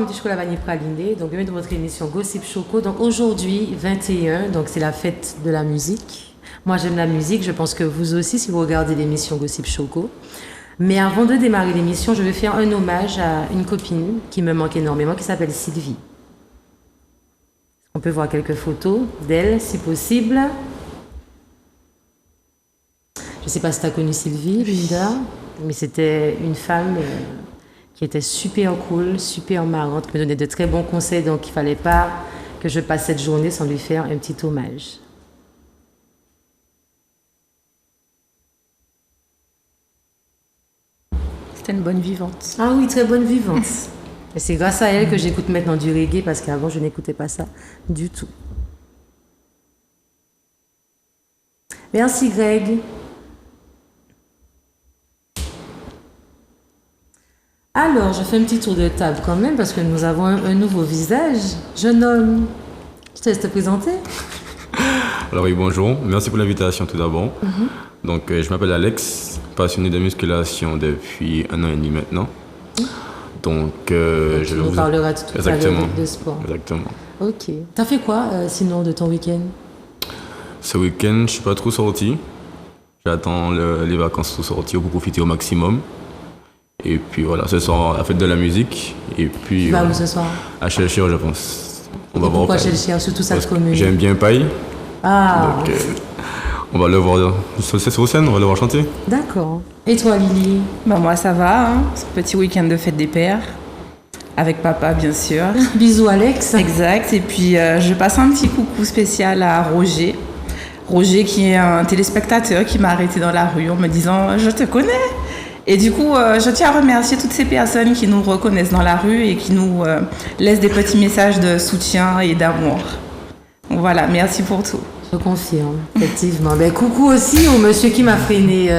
Du chocolat vanille praliné, donc bienvenue dans votre émission Gossip Choco. Donc aujourd'hui 21, donc c'est la fête de la musique. Moi j'aime la musique, je pense que vous aussi si vous regardez l'émission Gossip Choco. Mais avant de démarrer l'émission, je vais faire un hommage à une copine qui me manque énormément, qui s'appelle Sylvie. On peut voir quelques photos d'elle si possible. Je ne sais pas si tu as connu Sylvie, Linda, mais c'était une femme qui était super cool, super marrante, qui me donnait de très bons conseils, donc il ne fallait pas que je passe cette journée sans lui faire un petit hommage. C'était une bonne vivante. Ah oui, très bonne vivante. Et c'est grâce à elle que j'écoute maintenant du reggae, parce qu'avant je n'écoutais pas ça du tout. Merci Greg. Alors, je fais un petit tour de table quand même parce que nous avons un nouveau visage. Jeune homme, je te laisse te présenter. Alors oui, bonjour. Merci pour l'invitation tout d'abord. Donc, je m'appelle Alex, passionné de musculation depuis 1 an et demi maintenant. Donc, je nous parlera tout à l'heure de sport. Exactement. Ok. T'as fait quoi sinon de ton week-end? Ce week-end, je ne suis pas trop sorti. J'attends les vacances pour sortir pour profiter au maximum. Et puis voilà, ce soir, la fête de la musique. Et puis, tu vas où ce soir? À Chelchir, je pense. On va voir. Pourquoi Chelchir, surtout cette commune? J'aime bien Paille. Ah. Donc, on va le voir sur scène, on va le voir chanter. D'accord. Et toi, Lily? Bah moi, ça va. Hein. Petit week-end de fête des pères. Avec papa, bien sûr. Bisous, Alex. Exact. Et puis, je passe un petit coucou spécial à Roger. Roger, qui est un téléspectateur qui m'a arrêté dans la rue en me disant « Je te connais ». Et du coup, je tiens à remercier toutes ces personnes qui nous reconnaissent dans la rue et qui nous laissent des petits messages de soutien et d'amour. Voilà, merci pour tout. Je confirme, effectivement. Ben, coucou aussi au monsieur qui m'a freiné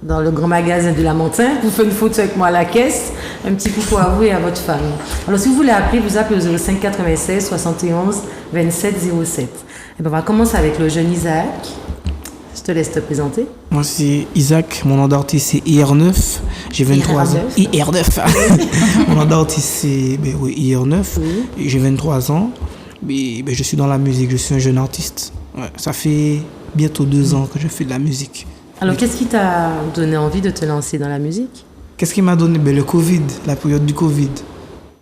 dans le grand magasin de la Montagne. Vous faites une photo avec moi à la caisse. Un petit coucou à vous et à votre femme. Alors, si vous voulez appeler, vous appelez au 05 96 71 27 07. Et ben, on va commencer avec le jeune Isaac. Je te laisse te présenter. Moi, c'est Isaac. Mon nom d'artiste, c'est IR9. J'ai 23 ans. IR9. Mon nom d'artiste, c'est IR9. Oui. Et j'ai 23 ans. Mais je suis dans la musique. Je suis un jeune artiste. Ouais, ça fait bientôt 2 ans que je fais de la musique. Alors, qu'est-ce qui t'a donné envie de te lancer dans la musique? Qu'est-ce qui m'a donné? Le Covid, la période du Covid.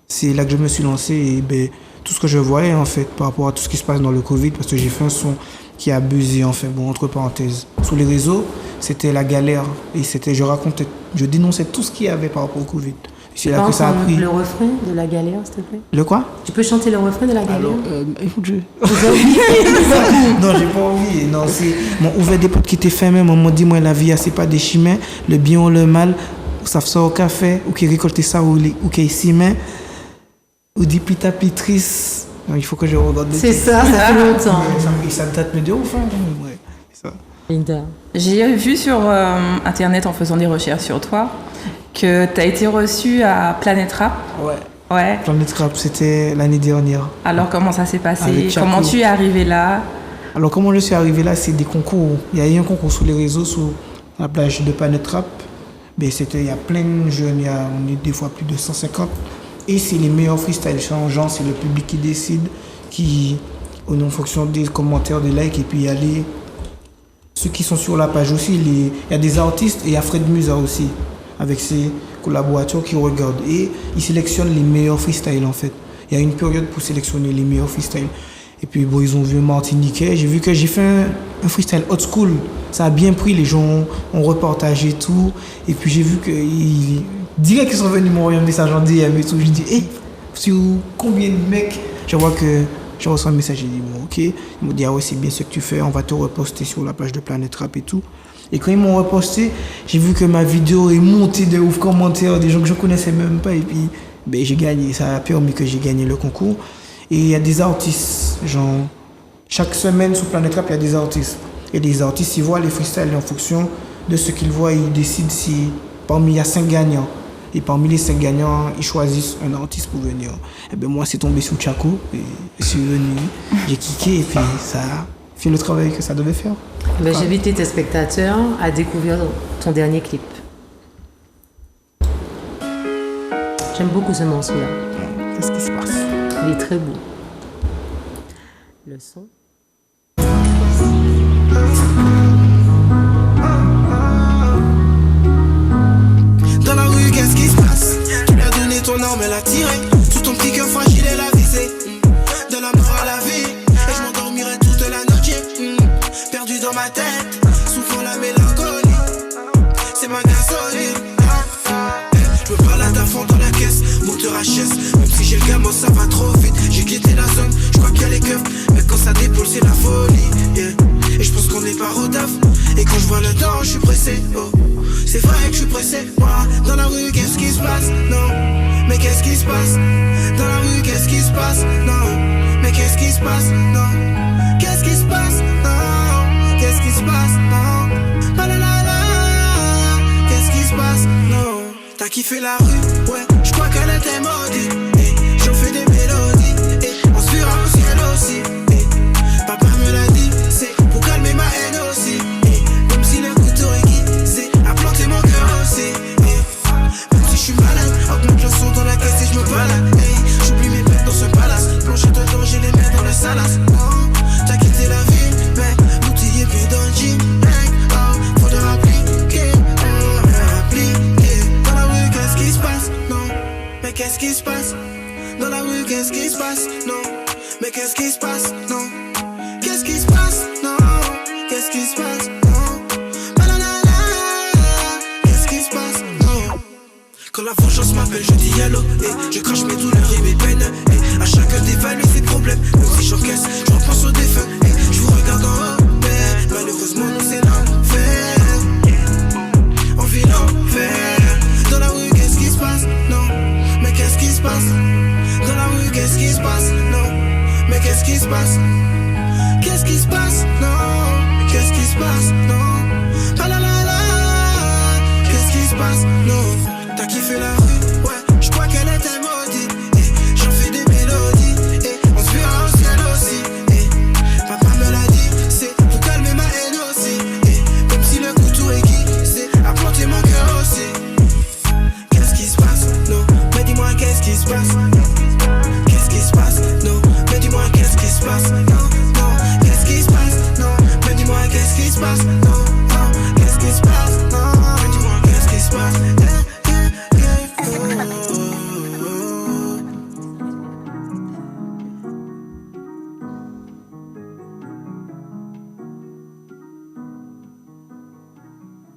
C'est là que je me suis lancé. Et tout ce que je voyais, en fait, par rapport à tout ce qui se passe dans le Covid, parce que j'ai fait un son qui a abusé, en fait, entre parenthèses. Sur les réseaux, c'était la galère. Et je dénonçais tout ce qu'il y avait par rapport au Covid. C'est là que ça a pris. Le refrain de la galère, s'il te plaît? Le quoi? Tu peux chanter le refrain de la galère? Alors, écoute, non, j'ai pas envie. Non, c'est mon ouvert des potes qui étaient fermés. Maman dit, moi, la vie, c'est pas des chimères. Le bien ou le mal, ou ça fait ça au café, ou qui récolte ça, ou qui est ici, mais, ou dit pita pitrice. Il faut que je regarde. C'est ça fait longtemps. Ça me tâte de ouf, hein. Ouais, c'est ça. Linda. J'ai vu sur Internet, en faisant des recherches sur toi, que tu as été reçue à Planète Rap. Ouais. Planète Rap, c'était l'année dernière. Alors, comment ça s'est passé? Comment tu es arrivé là? Alors, comment je suis arrivé là, c'est des concours. Il y a eu un concours sur les réseaux, sur la plage de Planète Rap. Il y a plein de jeunes, on est des fois plus de 150. Et c'est les meilleurs freestyles changeants, c'est le public qui décide, en fonction des commentaires, des likes, et puis il y a ceux qui sont sur la page aussi, il y a des artistes, et il y a Fred Musa aussi, avec ses collaborateurs qui regardent. Et ils sélectionnent les meilleurs freestyles, en fait. Il y a une période pour sélectionner les meilleurs freestyles. Et puis, ils ont vu un Martiniquais. J'ai vu que j'ai fait un freestyle old school. Ça a bien pris, les gens ont repartagé tout. Et puis, j'ai vu qu'ils direct qu'ils sont venus m'envoyer un message en DM et tout. Je dis, hey, sur combien de mecs? Je vois que je reçois un message. J'ai dit, bon, ok. Ils m'ont dit, ah ouais, c'est bien ce que tu fais. On va te reposter sur la page de Planète Rap et tout. Et quand ils m'ont reposté, j'ai vu que ma vidéo est montée de ouf commentaires, des gens que je connaissais même pas. Et puis, j'ai gagné. Ça a permis que j'ai gagné le concours. Et il y a des artistes, chaque semaine sur Planète Rap, il y a des artistes. Et les artistes, ils voient les freestyles en fonction de ce qu'ils voient, ils décident si parmi il y a 5 gagnants. Et parmi les 5 gagnants, ils choisissent un artiste pour venir. Et bien moi, c'est tombé sous Tchako. Et je suis venu, j'ai kické et puis ça a fait le travail que ça devait faire. Ben, j'invite tes spectateurs à découvrir ton dernier clip. J'aime beaucoup ce morceau-là. Qu'est-ce qui se passe? Il est très beau. Le son. Dans la rue, qu'est-ce qui se passe? Tu lui as donné ton arme, elle a tiré. Sous ton petit cœur fragile, elle a visé. De la mort à la vie. Et je m'endormirai toute la nuit. Perdu dans ma tête, souffrant la mélancolie. C'est ma gasoline. Je me balade à fond dans la caisse, moteur HS. Même si j'ai le gamin, ça va trop vite. J'ai quitté la zone, je crois qu'il y a les keufs. Mais quand ça déboule, c'est la folie. Et je pense qu'on est pas au taf. Et quand je vois le temps, je suis pressé. Oh. C'est vrai que je suis pressé. Moi, dans la rue, qu'est-ce qui se passe? Non, mais qu'est-ce qui se passe? Dans la rue, qu'est-ce qui se passe? Non, mais qu'est-ce qui se passe? Non, qu'est-ce qui se passe? Non, qu'est-ce qui se passe? Non, la la la. Qu'est-ce qui se passe? Non, t'as kiffé la rue? Ouais, je crois qu'elle était maudite. Et j'en fais des mélodies. Et on se verra au ciel aussi. Et papa me l'a dit, c'est pour calmer ma haine aussi. Et même si le couteau est aiguisé, a planté mon cœur aussi. Et même si je suis malade, augmente le son dans la caisse et je me balade. Et j'oublie mes peines dans ce palace. Plongé dedans, j'ai les mains dans le salace. Non, t'as quitté la ville, mais l'outil est plus dans le gym. Oh, faudra appliquer, appliquer. Dans la rue, qu'est-ce qui se passe? Non, mais qu'est-ce qui se passe? Dans la rue, qu'est-ce qui se passe? Non, mais qu'est-ce qui se passe? Non, qu'est-ce qui se passe? Non, qu'est-ce qui se passe? Non, la la la. Qu'est-ce qui se passe? Non. Quand la vengeance m'appelle, je dis hello. Et je crache mes douleurs et mes peines. Et à chacun d'évaluer ses problèmes. Même si j'encaisse, je repense aux défunts. Et je vous regarde en haut. Mais malheureusement, nous c'est l'enfer. On vit l'enfer. Dans la rue, qu'est-ce qui se passe? Non, mais qu'est-ce qui se passe? Dans la rue, qu'est-ce qui se passe? Non, mais qu'est-ce qui se passe? Qu'est-ce qui se passe? Non, qu'est-ce qui se passe? Non, la la la. Qu'est-ce qui se passe? Non, t'as kiffé la rue? Ouais, je crois qu'elle était maudite. Et j'en fais des mélodies. Et on se verra au ciel aussi. Et papa me l'a dit, c'est pour calmer ma haine aussi. Et même si le couteau est aiguisé, a planté mon cœur aussi. Qu'est-ce qui se passe? Non, mais dis-moi qu'est-ce qui se passe? Qu'est-ce qui se passe? Non, mais dis-moi qu'est-ce qui se passe? Non, non, qu'est-ce qui se passe? Non, mais dis-moi qu'est-ce qui se passe? Non, non, qu'est-ce qui se passe? Non, mais dis-moi qu'est-ce qui se passe?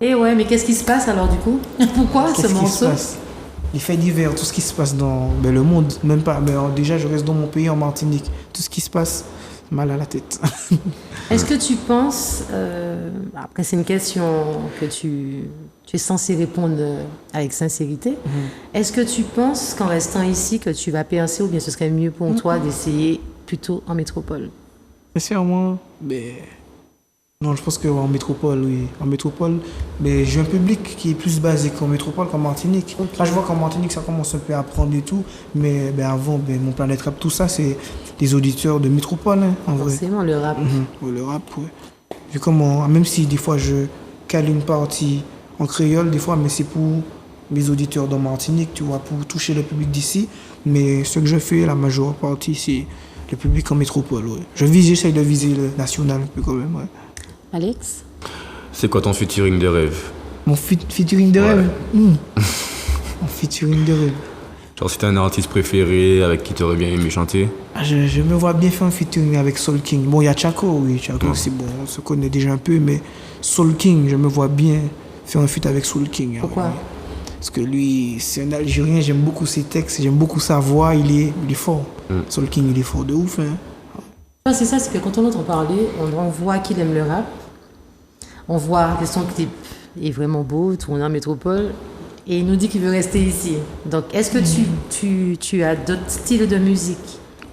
Et ouais, mais qu'est-ce qui se passe alors du coup? Pourquoi Qu'est-ce ce qui se morceau? passe? Les faits divers, tout ce qui se passe dans le monde, même pas. Mais déjà, je reste dans mon pays, en Martinique. Tout ce qui se passe, mal à la tête. Est-ce que tu penses, après c'est une question que tu es censé répondre avec sincérité, est-ce que tu penses qu'en restant ici que tu vas percer ou bien ce serait mieux pour toi d'essayer plutôt en métropole? Sincèrement, non, je pense qu'en métropole, oui. En métropole, mais j'ai un public qui est plus basé qu'en métropole qu'en Martinique. Okay. Là, je vois qu'en Martinique, ça commence un peu à prendre et tout. Mais avant, mon Planète Rap, tout ça, c'est des auditeurs de métropole, hein, en vrai. Forcément, le rap. Ouais, le rap, ouais. Vu comment, même si des fois je cale une partie en créole, des fois, mais c'est pour mes auditeurs de Martinique, tu vois, pour toucher le public d'ici. Mais ce que je fais, la majeure partie, c'est le public en métropole, ouais. J'essaye de viser le national un peu quand même, ouais. Alex? C'est quoi ton featuring de rêve? Mon featuring de rêve. Mon featuring de rêve. Genre si t'as un artiste préféré avec qui t'aurais bien aimé chanter? Je me vois bien faire un featuring avec Soul King. Bon, il y a Tchako, oui, Tchako, c'est bon, on se connaît déjà un peu, mais Soul King, je me vois bien faire un feat avec Soul King. Pourquoi? Ouais. Parce que lui, c'est un Algérien, j'aime beaucoup ses textes, j'aime beaucoup sa voix, il est fort. Soul King, il est fort de ouf. Hein. C'est ça, c'est que quand on entend parler, on voit qu'il aime le rap. On voit que son clip est vraiment beau, tourné en métropole, et il nous dit qu'il veut rester ici. Donc, est-ce que tu as d'autres styles de musique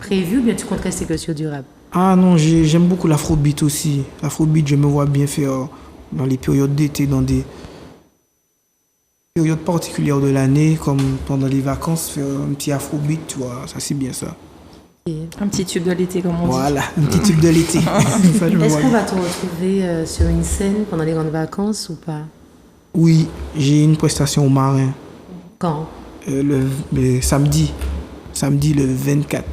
prévus ou bien tu comptes rester que sur du rap? Ah non, j'aime beaucoup l'afrobeat aussi. L'afrobeat, je me vois bien faire dans les périodes d'été, dans des périodes particulières de l'année, comme pendant les vacances, faire un petit afrobeat, tu vois, ça c'est bien ça. Un petit tube de l'été, comme on dit. Voilà, un petit tube de l'été. Ça, je le Est-ce vois qu'on bien. va te retrouver sur une scène pendant les grandes vacances ou pas? Oui, j'ai une prestation au Marin Quand? le samedi. Samedi le 24.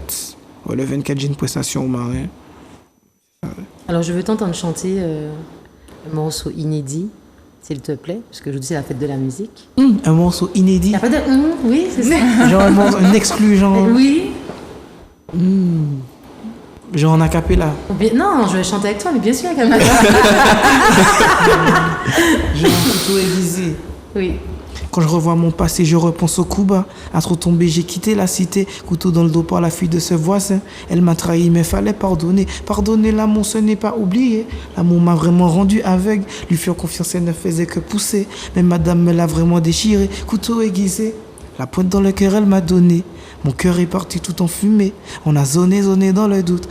Ouais, le 24, j'ai une prestation au Marin. Alors, je veux t'entendre chanter un morceau inédit, s'il te plaît, parce que aujourd'hui, c'est la fête de la musique. Un morceau inédit. Il n'y a pas de oui, c'est ça. Genre un exclu, genre. Oui. Genre en acapella. Ou bien- non, je vais chanter avec toi, mais bien sûr, Camilla. Genre couteau aiguisé. Oui. Quand je revois mon passé, je repense au coup bas. À trop tomber, j'ai quitté la cité. Couteau dans le dos par la fuite de ce voisin. Elle m'a trahi, mais fallait pardonner. Pardonner l'amour, ce n'est pas oublier. L'amour m'a vraiment rendu aveugle. Lui faire confiance, elle ne faisait que pousser. Mais madame me l'a vraiment déchiré. Couteau aiguisé. La pointe dans le cœur, elle m'a donné. Mon cœur est parti tout en fumée. On a zoné dans le doute.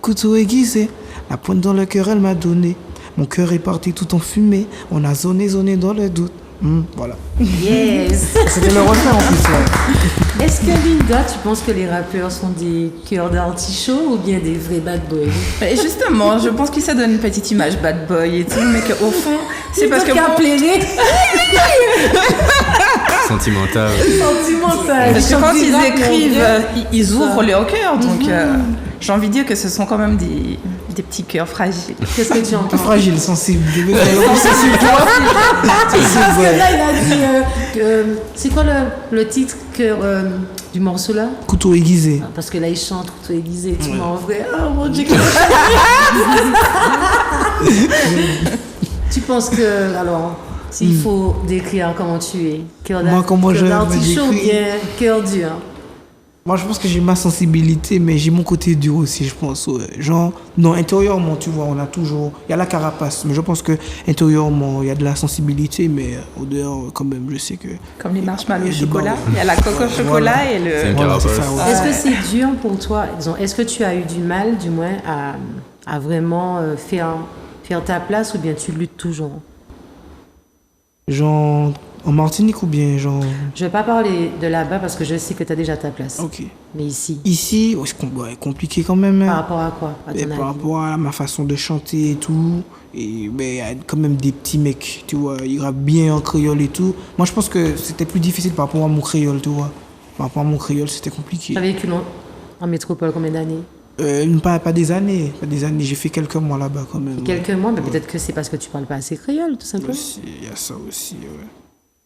Couteau aiguisé. La pointe dans le cœur, elle m'a donné. Mon cœur est parti tout en fumée. On a zoné dans le doute. Voilà. Yes. C'était le refrain en plus. Ouais. Est-ce que Linda, tu penses que les rappeurs sont des cœurs d'artichaut ou bien des vrais bad boys? Et justement, je pense que ça donne une petite image bad boy et tout, mais qu'au fond, c'est parce que... Sentimental. Sentimental. Parce que quand ils écrivent, ils Ça. ouvrent leur cœur. Donc, j'ai envie de dire que ce sont quand même des petits cœurs fragiles. Qu'est-ce que tu entends? Fragile, sensible. Parce que là, il a dit... c'est quoi le titre du morceau là? Couteau aiguisé. Parce que là, il chante tout aiguisé et tout, mais en vrai, oh mon Dieu. Tu penses que, alors, s'il faut décrire comment tu es, cœur Moi, comment je me d'artichaut ou décris? bien cœur dur? Moi, je pense que j'ai ma sensibilité, mais j'ai mon côté dur aussi, je pense. Ouais. Genre, non, intérieurement, tu vois, on a toujours... Il y a la carapace, mais je pense que intérieurement, il y a de la sensibilité, mais au dehors, quand même, je sais que... Comme les marshmallows au Il y a des chocolat. barres. Il y a la coque au chocolat Voilà. et C'est une le... Voilà, c'est carapace. ça, ouais. Est-ce que c'est dur pour toi, disons, est-ce que tu as eu du mal, du moins, à vraiment faire ta place ou bien tu luttes toujours? Genre, en Martinique ou bien genre... Je ne vais pas parler de là-bas parce que je sais que tu as déjà ta place. Ok. Mais ici, Ici, ouais, c'est compliqué quand même. par Hein. rapport à quoi, à Et ton par avis? rapport à ma façon de chanter et tout, et ben, il y a quand même des petits mecs, tu vois, ils rappent bien en créole et tout. Moi, je pense que c'était plus difficile par rapport à mon créole, tu vois. Par rapport à mon créole, c'était compliqué. Tu as vécu en métropole combien d'années? Pas des années, j'ai fait quelques mois là-bas quand même. Quelques mois, mais peut-être que c'est parce que tu parles pas assez créole, tout simplement. Il y a ça aussi, ouais.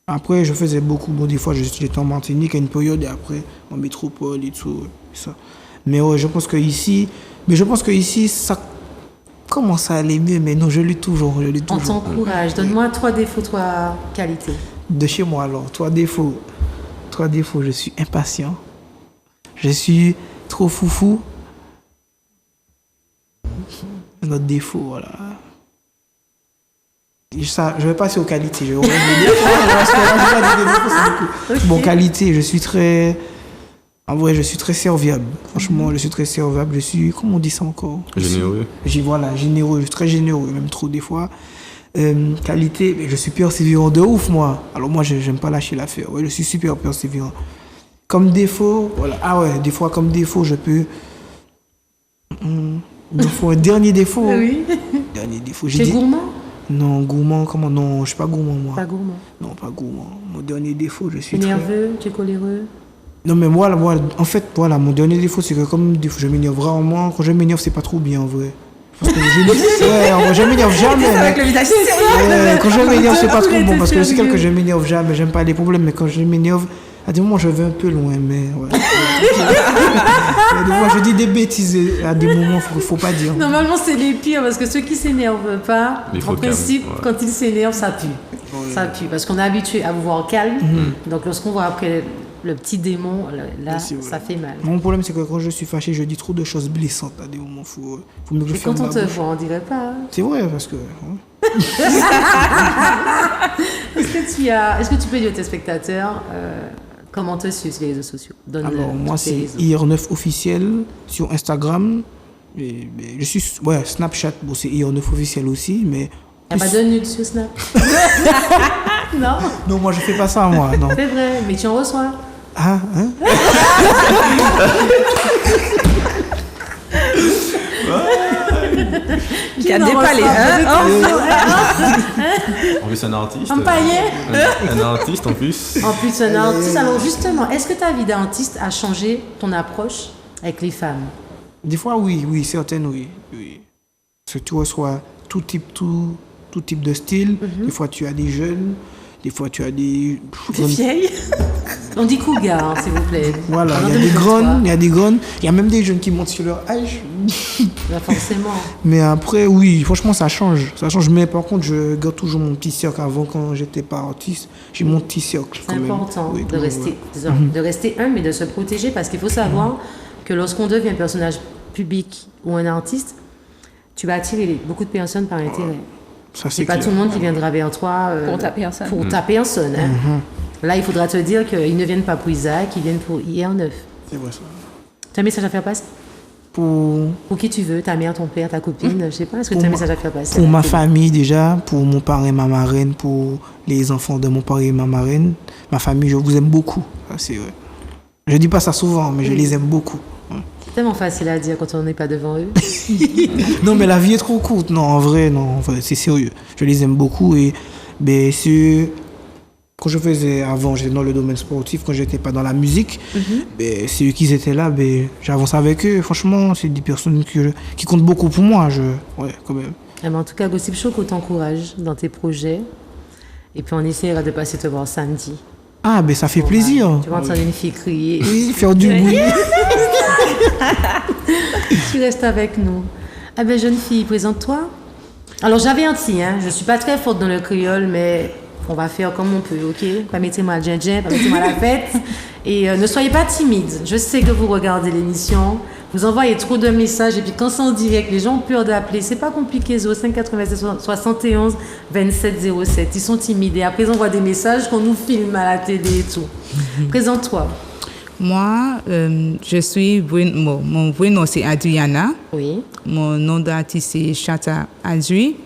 Après, je faisais beaucoup, bon, des fois, j'étais en Martinique à une période, et après, en métropole et tout, ça. Mais ouais, je pense que ici, ça commence à aller mieux, mais non, je lutte toujours, On t'encourage. Donne-moi 3 défauts, 3 qualités. De chez moi, alors, 3 défauts. 3 défauts, je suis impatient. Je suis trop foufou. Un autre défaut, voilà. Je vais passer aux qualités. Je vais remettre les défauts, parce que là, j'ai pas dit des défauts, c'est beaucoup. Bon, qualité, je suis très... En vrai, je suis très serviable. Franchement, je suis très serviable. Je suis... Comment on dit ça encore? Généreux. Voilà, généreux. Je suis très généreux, même trop des fois. Qualité, mais je suis persévérant de ouf, moi. Alors moi, j'aime pas lâcher l'affaire. Ouais, je suis super persévérant. Comme défaut, voilà. Ah ouais, des fois, comme défaut, je peux... Il me faut un dernier défaut. Oui. Dernier défaut. Tu es gourmand? Non, gourmand, comment? Non, je suis pas gourmand, moi. Pas gourmand. Non, pas gourmand. Mon dernier défaut, je suis Tu es très... nerveux? Tu es coléreux? Non, mais moi, en fait, voilà, mon dernier défaut, c'est que comme défaut, je m'énerve rarement. Quand je m'énerve, c'est pas trop bien, en vrai. Parce que ouais, en vrai, je m'énerve jamais. Avec mec. le visage Ouais, quand je m'énerve, c'est pas trop Après, bon. t'es Parce que je sais sérieux. que je m'énerve jamais. J'aime pas les problèmes, mais quand je m'énerve, à des moments, je vais un peu loin, mais ouais. À des moments, je dis des bêtises. À des moments, faut pas dire. Normalement, c'est les pires parce que ceux qui s'énervent pas, Il faut en principe, calme, ouais. quand ils s'énervent, ça pue. Ça pue parce qu'on est habitué à vous voir calme. Donc, lorsqu'on voit après le petit démon, là, C'est vrai. ça fait mal. Mon problème, c'est que quand je suis fâché, je dis trop de choses blessantes. À des moments, faut mieux que je Et ferme quand on ma te bouche. voit, on dirait pas. Hein. C'est vrai, parce que... hein. Est-ce que tu peux dire à tes spectateurs comment te suivre sur les réseaux sociaux? Donne-le Alors, moi, tous tes c'est réseaux. IR9 officiel sur Instagram. Je suis... Ouais, Snapchat, bon, c'est IR9 officiel aussi, mais Il n'y a pas de nude sur Snap. Non, Non, moi, je fais pas ça, moi. Non. c'est vrai, mais tu en reçois. Ah, hein? Qui a n'en dépalé, reçoit hein? pas En plus, un artiste. Un paillet. Un artiste en plus. En plus, un artiste. Alors justement, est-ce que ta vie d'artiste a changé ton approche avec les femmes? Des fois, oui, certaines, oui. Parce que tu reçois tout type de style. Des fois, tu as des jeunes. Des fois, tu as des... Des vieilles. On dit cougar, hein, s'il vous plaît. Voilà, En il y a des 2023. grandes, il y a même des jeunes qui montent sur leur âge. Bah, forcément. Mais après, oui, franchement, ça change. Ça change, mais par contre, je garde toujours mon petit cercle. Avant, quand j'étais pas artiste, j'ai mon petit cercle. C'est quand même. important Oui, de toujours, rester, ouais. désolé, de rester humble et de se protéger parce qu'il faut savoir que lorsqu'on devient un personnage public ou un artiste, tu vas attirer beaucoup de personnes par intérêt. Ça, C'est c'est pas clair. tout le monde qui viendra vers toi Pour ta personne. Pour ta personne. Hein. Là, il faudra te dire qu'ils ne viennent pas pour Isaac, ils viennent pour hier neuf. C'est vrai, ça. Tu as un message à faire passer? Pour Pour qui tu veux, ta mère, ton père, ta copine, je sais pas. Est-ce que Pour tu as un ma- message à faire passer? Pour ma famille déjà, pour mon parrain et ma marraine, pour les enfants de mon parrain et ma marraine, ma famille, je vous aime beaucoup. Ça, c'est vrai. Je dis pas ça souvent, mais je les aime beaucoup. C'est tellement facile à dire quand on n'est pas devant eux. Non, mais la vie est trop courte. Non, en vrai, c'est sérieux. Je les aime beaucoup et ben, quand je faisais avant, j'étais dans le domaine sportif, quand j'étais pas dans la musique, ben, c'est eux qui étaient là, ben, j'avance avec eux. Franchement, c'est des personnes qui comptent beaucoup pour moi. Ouais, quand même. Eh ben, en tout cas, Gossip Show t'encourage dans tes projets. Et puis on essaiera de passer te voir samedi. Ah, ben ça fait plaisir. Tu vas entendre une fille crier. Oui, faire du bruit. Tu restes avec nous. Ah ben, jeune fille, présente-toi. Alors, j'avertis, hein, je suis pas très forte dans le créole, mais on va faire comme on peut, ok? Pas mettez-moi le djindjin, pas mettez-moi la fête. Et ne soyez pas timide. Je sais que vous regardez l'émission. Vous envoyez trop de messages et puis quand c'est en direct, les gens ont peur d'appeler. C'est pas compliqué, 05 87 71 27 07. Ils sont timides et après ils envoient des messages qu'on nous filme à la télé et tout. Présente-toi. Moi, je suis, mon vrai nom c'est Adriana. Oui. Mon nom d'artiste c'est Chata Adri.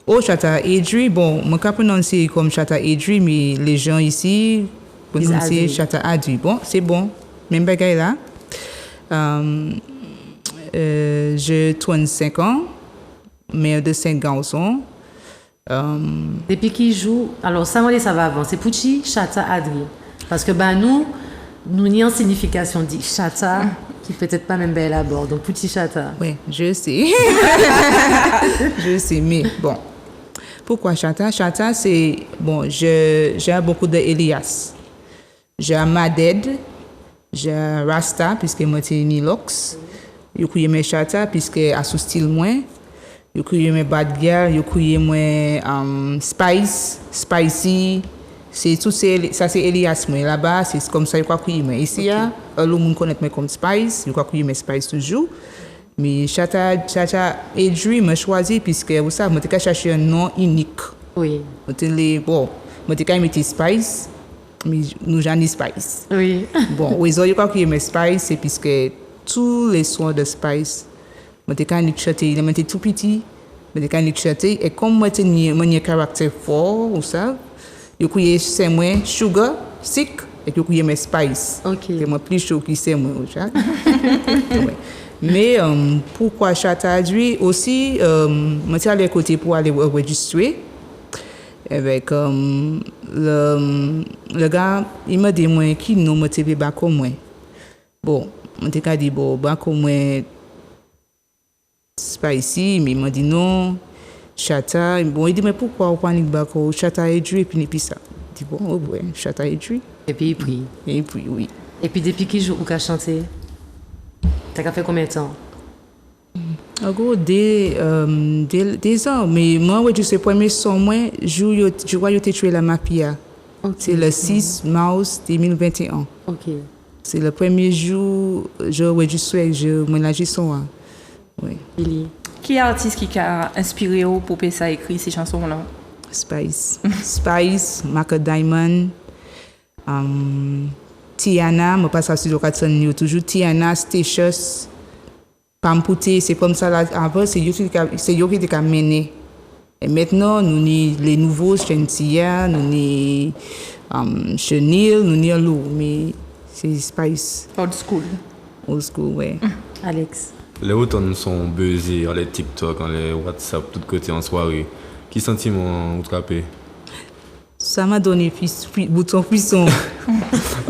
Oh, Chata Adri, bon, mon cas prononcé comme Chata Adri, mais les gens ici prononcent Adri. Chata Adri. Bon, c'est bon, même bagaille là. Je 35 ans, mère de 5 garçons. Depuis qu'il joue, alors ça va avant, c'est Pucci, Chata, Adri. Parce que ben nous n'y en signification dit Chata, qui peut-être pas même belle à bord, donc Pucci Chata. Oui, je sais. Je sais, mais bon. Pourquoi Chata? Chata, c'est... Bon, j'ai beaucoup de Elias. J'ai Maded, j'ai Rasta, puisque moi, c'est Nilox. Je connais mes Chata, puisque à ce style, moi. Je connais mes Bad Girl, je connais mes Spice, Spicy. C'est tout ça, c'est Elias, moi. Là-bas, c'est comme ça, je crois que je connais. Ici, le monde connaît moi comme Spice. Je crois que je connais Spice toujours. Mais Chata Adri m'a choisi puisque vous savez, je cherché un nom unique. Oui. Bon, je mettre Spice, mais nous j'en Spice. Oui. Bon, oui, je crois que je Spice, c'est puisque tous les sons de Spice, je chanter, il était tout petit, je chanter et comme moi j'ai un caractère fort, vous savez, je connais c'est moi Sugar, Sick et je connais Spice. Ok. C'est moi plus chaud que c'est moi, ouais. Mais pourquoi Chata Adri aussi, je suis allé à côté pour aller enregistrer. Avec le gars, il m'a dit moi qui nous motive pas comme moi. Bon, on t'a dit bon, pas comme moi, c'est pas ici, mais il m'a dit non, Chata. Bon, il dit mais pourquoi on parle pas comme Chata Adri et puis ça. Je dis bon, oh ouais, Chata Adri. Et puis il prie. Et puis oui. Et puis depuis qu'il joue ou qu'a chanté, t'as fait combien de temps? En gros, des ans. Mais moi, je sais pas, mais son moi, je vois que tu tué la Mapia. Ok. C'est le 6 mars 2021. Ok. C'est le premier jour, je suis, je mélange son. Oui. Billy. Qui est artiste qui a inspiré pour ça écrire ces chansons-là? Spice. Spice, Maca Diamond, Tiana, je passe sur l'occasion toujours. Tiana, Statius, Pampouté, c'est comme ça là. Avant, c'est eux qui ont mené. Et maintenant, nous ni les nouveaux Shentia, nous ni Chenil, nous ni Lou, mais c'est Spice, Old school. old school, ouais. Alex. Les automnes sont buzzés, les TikTok, les WhatsApp, tous côtés en soirée. Qui sentiment vous trappez? Ça m'a donné bouton puissant.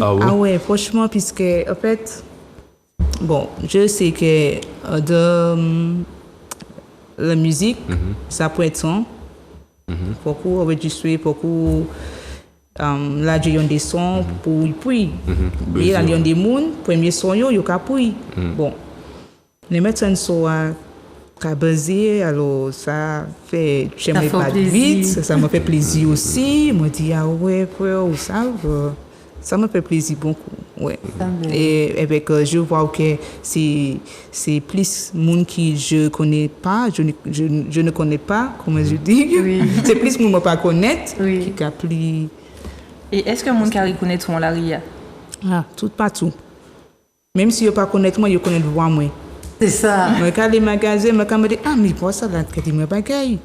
Ah ouais? Ah ouais, franchement, puisque, en fait, bon, je sais que de la musique, ça peut être son. Beaucoup enregistré, beaucoup là, j'ai des sons pour puis. Et là, il y a des mondes, premier son, il y a puis. Bon, les médecins sont à basé, alors ça fait, j'aimerais fait pas plaisir. vite, ça me fait plaisir aussi. Moi, je dis, ah ouais, frère, ça me fait plaisir beaucoup. Ouais. Et avec, je vois que c'est plus monde qui je connais pas, je ne connais pas, comment je dis. Oui. C'est plus monde pas connaître Oui. qui a plus. Et est-ce que mon qui reconnaît tout la ria? Ah, tout partout. Même si je ne pas connaître moi, je connais le voir moi. C'est ça. Moi, quand les magasins, moi, quand me dit, ah, mais vois ça là, quand il me bagaille.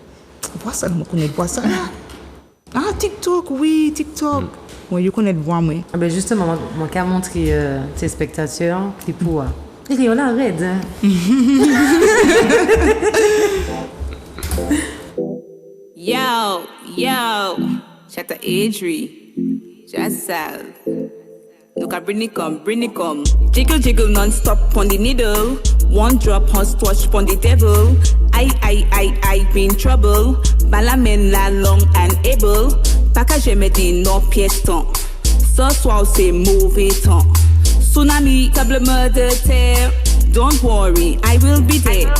Vois ça, je connais voir ça là. Ah, TikTok, oui, TikTok. Moi, je connais le voir moi. Ah ben justement, mon cas montrer tes spectateurs qui pour. Et on arrête. Hein. Yo, Shatta Adri, just Sal. Look at bring it come. Jiggle non-stop on the needle. One drop hot touch on the devil. I been trouble. Balamen la long and able. Package me dit non piéton. Ce soir c'est mauvais temps. Tsunami, tablement de terre. Don't worry, I will be there.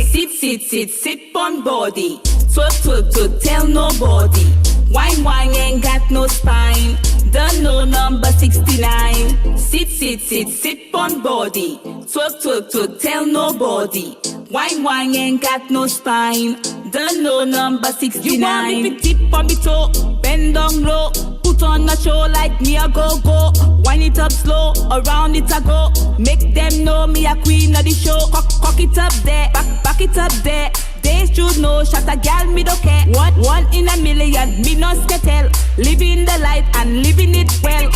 Sit on body. Twerk, tell nobody. Wine, ain't got no spine. Don't know number 69. Sit on body. Twerk, tell nobody. Wine, ain't got no spine. Don't know number 69. You want me to tip on me toe, bend down low. Put on a show like me a go. Wind it up slow, around it I go. Make them know me a queen of the show. Cock it up there, back it up there. They should know, shot a gal, me don't care. One in a million, me no skettle. Living the life and living it well.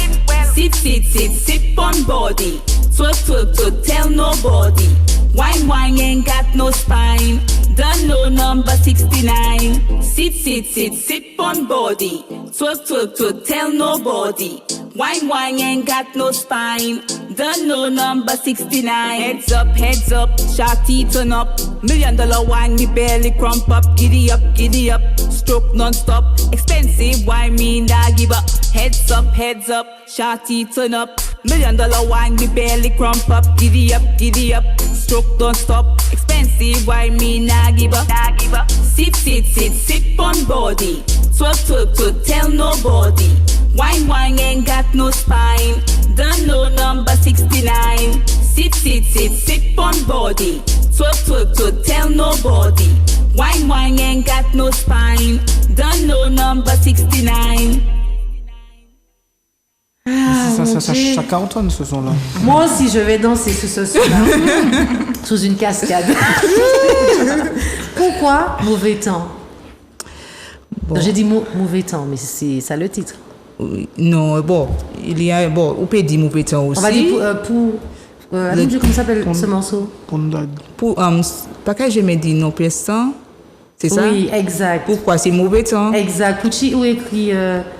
Sit on body. Twerk, tell nobody. Wine, ain't got no spine. Don't know number 69. Sit on body. Twerk, tell nobody. Wine, ain't got no spine. Don't know number 69. Heads up, shawty turn up. $1 million wine, me barely crump up. Giddy up, stroke non-stop. Expensive wine, me nah give up. Heads up, shawty turn up. $1 million wine, me barely crump up. Giddy up, stroke don't stop. Expensive wine, me nah give up. Sit on body. Twerk, tell nobody. Wine, ain't got no spine. Don't know number 69. Sit on body. Twerk, tell nobody. Wine, ain't got no spine. Don't know number 69. Ça cartonne ce son-là. Moi aussi, je vais danser sous ce son-là, sous une cascade. Pourquoi mauvais temps? Bon. J'ai dit mauvais temps, mais c'est ça le titre. Oui, non, bon, il y a, bon, on peut dire mauvais temps aussi. On va dire comment s'appelle ce morceau? Pour, pas que je me dis non, personne, c'est ça? Oui, exact. Pourquoi c'est mauvais temps? Exact. Pouchi, où écrit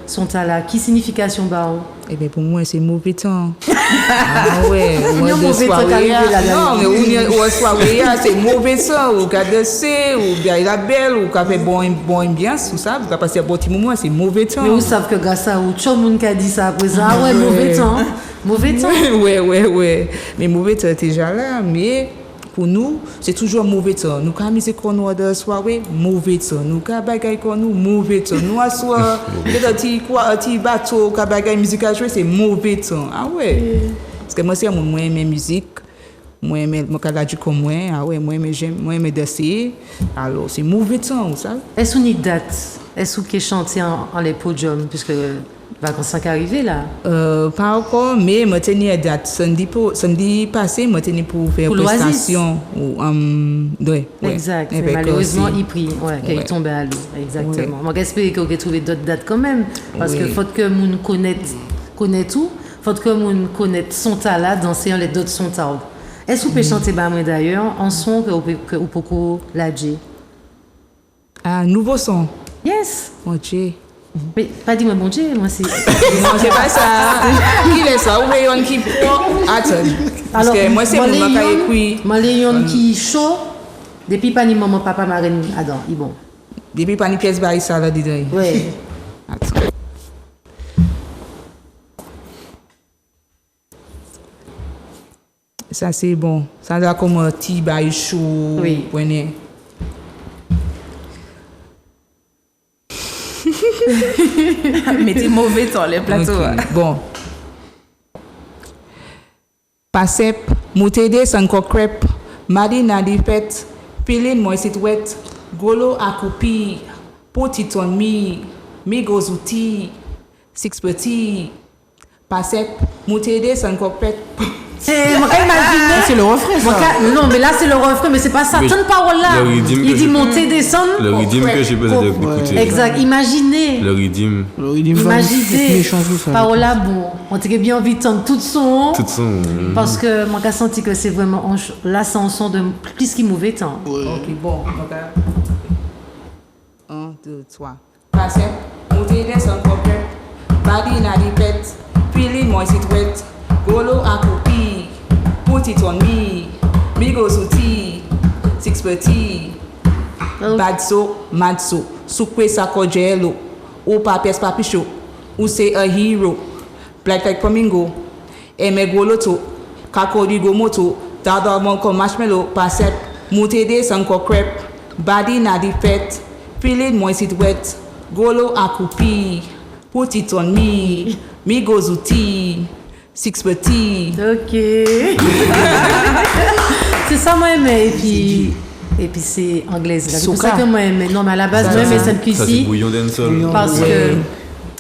son tala? Qui signification baon? Eh bien, pour moi, c'est mauvais temps. Ah ouais, Il y a de mauvais temps soirée, qu'arrivé là, non, mais ou soirée, c'est mauvais temps, ou qu'à danser, ou bien la belle, ou qu'à faire bon ambiance, tout ça, ou qu'à passer un bon petit moment, c'est mauvais temps. Mais vous savez que grâce à vous, tout le monde qui a dit ça après ça, ah ouais, mauvais temps. Mauvais temps. Ouais. Mais mauvais temps, déjà là, mais pour nous, c'est toujours mauvais temps. Nous, quand musique qu'on a de soirée, mauvais temps. Nous, quand bagaille qu'on nous, mauvais temps. Nous, à soir, un petit bateau, quand bagaille musique à jouer, c'est mauvais temps. Ah ouais. Parce que moi, c'est moi, j'aime musique. Moi, j'aime la du comme moi. Ah ouais, moi, j'aime danser. Alors, c'est mauvais temps, vous savez. Est-ce une date? Est-ce que chanter en les podiums? Puisque Vacances qui arrivent là. Pas encore, mais je tenais date. Samedi passé, je tenais pour faire Pour prestation. Ouais, Exact. Mais avec malheureusement, aussi. il prie. Ouais, qu'il Ouais. tombe à l'eau. Exactement. Moi, j'espère qu'on va trouver d'autres dates quand même. Parce que faut que nous connaît tout. Faut que nous connaisse son talent, danser les d'autres son talent. Est-ce que vous pouvez chanter moi d'ailleurs en son que vous pouvez l'adjer? Ah, nouveau son. Yes. Mon Dieu. Mais pas dis-moi bon Dieu, moi c'est. Non, c'est pas ça. Qui est ça? Ou bien qui prend? Attends. Parce que moi, c'est mon qui a écrit. Moi, les qui chaud, depuis pas ni maman, papa, marraine, adam, ils bon. Depuis pas ni pièce barre ça là dedans. Ouais. Attends. Ça c'est bon. Ça a comme un petit bail chaud. Oui. Prenez. Mettez mauvais temps les plateaux. Ok, bon. Pasep, moutede sanko crêpe, madi nadi pet, pilin moi sit wet, golo akupi, potit on mi gozuti, six petit. Pasep, moutede sanko pet. C'est, moi, quand imaginer. C'est le refrain, ça. Non, mais là, c'est le refrain, mais c'est pas ça. Mais Toute parole là. le rythme Il que dit je- monter, descendre. Le rythme que j'ai besoin d'écouter. Exact. Imaginez. Le rythme, Il va être Imaginez. méchant tout ça. Parole là, bon. On t'a bien envie de entendre tout son. tout son. Parce que moi, j'ai senti que c'est vraiment. Là, c'est un son de plus qu'il mauvais temps. Ok, bon. Ok. 1, 2, 3. Pasep, moutede sanko crêpe, madi nadi pet, pilin moi sit wet, golo akupi, potit on mi gozuti, six petit. Badso, madso, sukwe sakojelo, ou papes papicho, ou c'est a hero, black like flamingo, eme goloto, kakorigo moto, dada monko marshmallow, pasep, moutede sanko crêpe, body na di fet, feeling moist wet, golo akupi, put it on me gozuti, six petit. Ok. C'est ça, moi, aimé. Et puis c'est anglaise. là. C'est pour ça Soca. que moi, aimé. Non, mais à la base, moi, aimé cette Ça, c'est cuisine. bouillon d'un seul. Parce que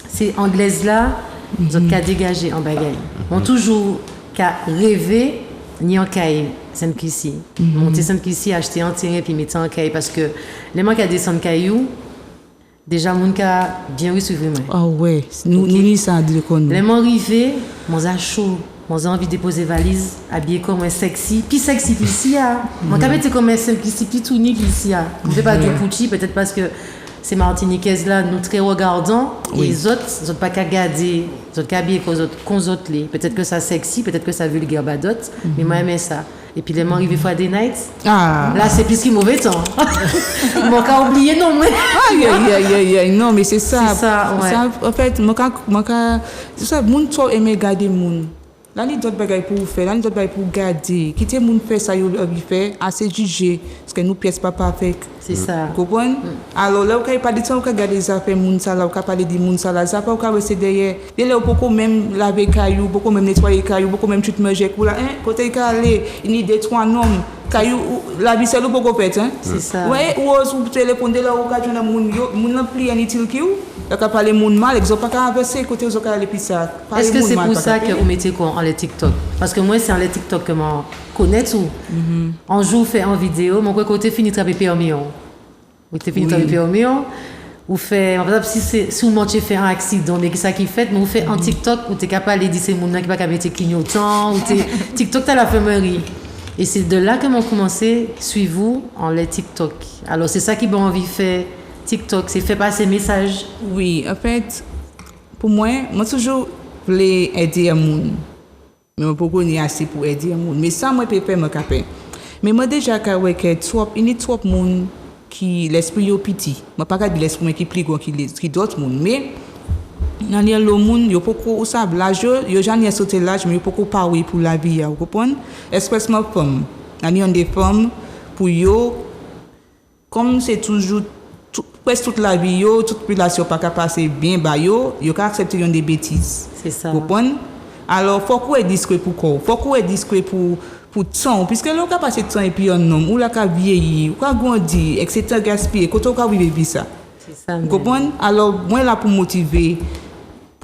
c'est anglaise là, ils ont qu'à dégager en bagaille. On toujours qu'à rêver, ni en caille, cette cuisine. Monter cette cuisine, acheter un terrain, puis mettre en caille. Parce que les gens qui descendent caillou, déjà, mon cas bien oui suivre moi. Ah ouais, nous ni ça de con. Les gens arrivés, mon a chaud. Moi, j'ai envie de déposer valise, habillé comme un sexy, puis sexy, puis si, mon cas, c'est comme un sexy, puis tout ni, puis si, on ne fait pas du Pucci, peut-être parce que ces Martiniquaises là, nous très regardants, et les autres pas qu'à garder, les autres qu'à habiller qu'on autres les. Peut-être que ça sexy, peut-être que ça vulgaire badot, mais moi, j'aime ça. Et puis, les gens arrivés Friday night, Ah. là, c'est plus qu'il mauvais temps. Ils m'ont qu'à oublier, non, moi. Aïe, non, mais c'est ça. C'est ça, ouais. Ça, en fait, c'est ça, moun trop aimer garder moun. Là, il y a d'autres bagages pour faire, là, il y a d'autres bagages pour garder. Quitter moun faire ça, il fait, assez juger, parce que nous pièces pas avec. C'est ça. Vous comprenez? Alors là, vous n'avez pas de temps, vous regardez les affaires moun ça, là, vous parlez de moun ça, là, ça, vous rester derrière. Et là, beaucoup même laver caillou, beaucoup même nettoyer caillou, beaucoup même tout manger, là, hein, côté calé, il y a des trois noms. Caillou, la vie, c'est le beaucoup fait, hein? C'est ça. Ouais, ou vous téléphonez là, vous avez moun n'a plus rien utile qui ou. Vous avez parlé moun mal, ils ont pas qu'à avancer, côté vous avez puis ça. Est-ce que c'est pour ça que vous mettez quoi en les TikTok? Parce que moi, c'est en les TikTok que je connais tout. Un jour, fait en vidéo, mon côté fini de travailler permis. Vous fini de travailler permis. Ou fait, par exemple, si vous mentez fait un accident, mais qu'est-ce qui fait? Mais vous faites en TikTok, où tu es capable de dire c'est mon qui pas capable de clignotant, ou TikTok, tu as la fémerie. Et c'est de là que j'ai commencé à suivre vous en les TikTok. Alors, c'est ça qui m'a envie de faire TikTok, c'est faire passer message. Oui, en fait, pour moi toujours voulais aider un monde. Mais je ne peux pas assez pour aider un monde. Mais ça, moi, je peux faire mon capé. Mais moi, déjà, il y a trop de monde qui l'esprit est petit. Je ne peux pas dire l'esprit qui est plus grand que d'autres monde. Mais dans le monde, il y a beaucoup de ça. L'âge, il y a jamais sauté l'âge, mais il y a beaucoup de parler pour la vie. Vous comprenez? Expressement femme. Il y a des femmes pour eux, comme c'est toujours presque toute la vie, toute population pas capable passer bien ba yo ka accepter des bêtises. C'est ça. Vous comprenez? Alors faut qu'on est discret pour quoi? Faut qu'on est discret pour temps puisque là on ka passer temps et puis un homme ou là ka vieillir, ou ka grandir, etc. gaspiller, quand on ka vivre ça. C'est ça. Vous comprenez? Alors moi là pour motiver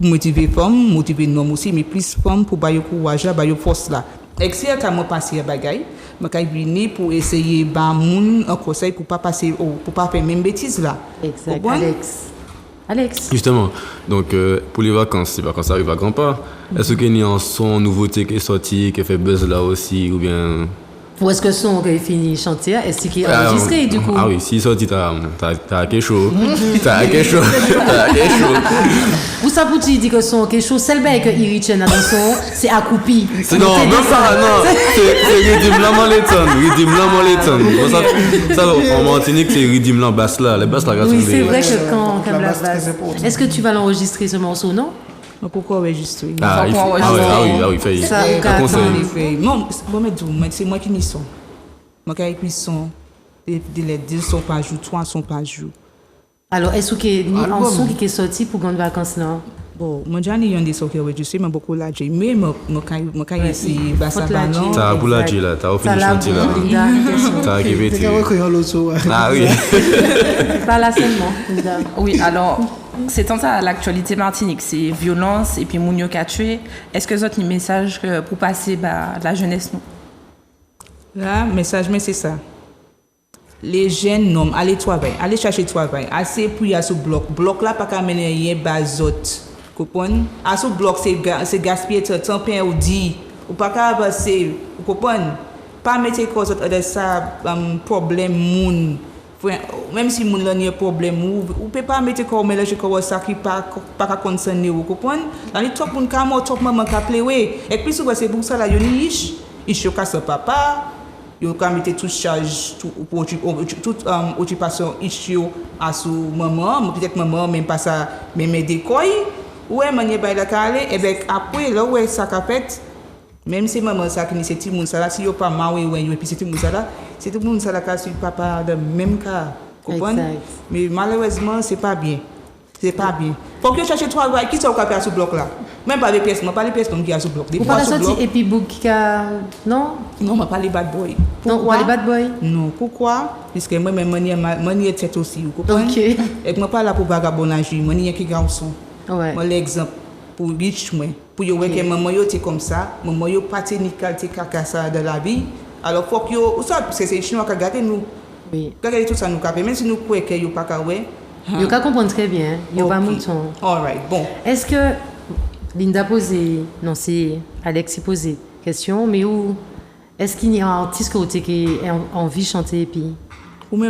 pour motiver femme, motiver l'homme aussi, mais plus femme pour bailler courage là, bailler force là. Et si quand moi passer à bagaille, moi quand venir pour essayer ba moun un conseil pour pas passer pour pas faire même bêtise là. Exact. Bon? Alex. Justement, donc pour les vacances arrivent à grands pas. Est-ce qu'il y a un son nouveauté qui est sorti, qui fait buzz là aussi, ou bien... Ou est-ce que son qui est fini chantier, est-ce qu'il est enregistré du coup? Ah oui, si sorti, t'as quelque chose. T'as quelque chose. Ou ça pour tu dis que son quelque chose, c'est le bail que Irichen a dans son, c'est accoupi. Non, même pas, non. C'est Ridim Lamoleton. Ça, en Martinique, c'est Ridim Lam basse là. Les basses là, oui, c'est vrai que quand la la basse, basse. très important. Est-ce que tu vas l'enregistrer ce morceau, non? Mais pourquoi enregistrer? Ah oui, fait. Ça, Un attends. conseil. Non, c'est moi qui n'y son. Moi qui écris son, des 2 sons par jour, 3 sons par jour. Alors, est-ce qu'il y a un son qui est sorti pour grandes vacances, non? Bon, moi j'en ai un des sons qui est enregistré, mais beaucoup là, mais moi quand c'est Bassa Banon. T'as boulagé là, t'as fini chantier là. T'as arrivé. C'est vrai qu'il y a l'autre son. Ah oui. Pas là seulement. Oui, alors, c'est tant ça l'actualité Martinique, c'est violence et puis Mounio qui a tué. Est-ce que vous avez un message pour passer la jeunesse nous? Là, message, mais c'est ça. Les jeunes hommes, allez travailler, allez chercher travail. Assez pour y aller sur bloc. Bloc là, pas qu'à mener rien bazot. Comprenez? À ce bloc, c'est gaspiller temps, pain ou dit. Ou pas qu'à passer. Vous comprenez? Pas mettre cause de ça, problème moun. Même si moun là n'y a problème, ou peut pas mettre comme mélanger comme ça qui pas concerné, vous comprenez? Dans les top moun ka mort, top maman ka plewe. Et puis souvent c'est pour ça là, yon ish choka son papa. Yo ka mette toute charge toute occupation issue à sous maman, peut-être maman même pas ça même décoy. Ouais manier bay la calé et ben après là ouais ça ka fait même si maman ça qui c'est tout monde ça là si yo pas marié ouais et puis c'est tout monde ça là c'est tout monde ça là ka suit papa de même cas comprendre mais malheureusement c'est pas bien. C'est pas bien. Faut que je cherche travail qui sont capable sur bloc là. Même pas les pièces, moi pas les pièces comme qui a sur bloc. Vous pas sorti Epibook qui a non? Non, moi pas les bad boy. Non, pas les bad boy. Non, pourquoi? Parce que moi même manier tête aussi, vous comprenez? OK. Et moi pas là pour vagabondage, manier qui garçon. Ouais. Moi l'exemple pour riche moi, pour yo que maman yo t'es comme ça, maman yo pas technical t'es cacassa de la vie. Alors faut que yo ça parce que c'est chinois qui regarder nous. Oui. Regardez tout ça nous capé même si nous croyons que yo pas ka ouais. Yo ka comprendre très bien. Yo pas mouton. All right. Bon. Est-ce que Linda posé, non c'est Alex qui posé question, mais où est-ce qu'il y a un artiste qui a envie de chanter et puis moi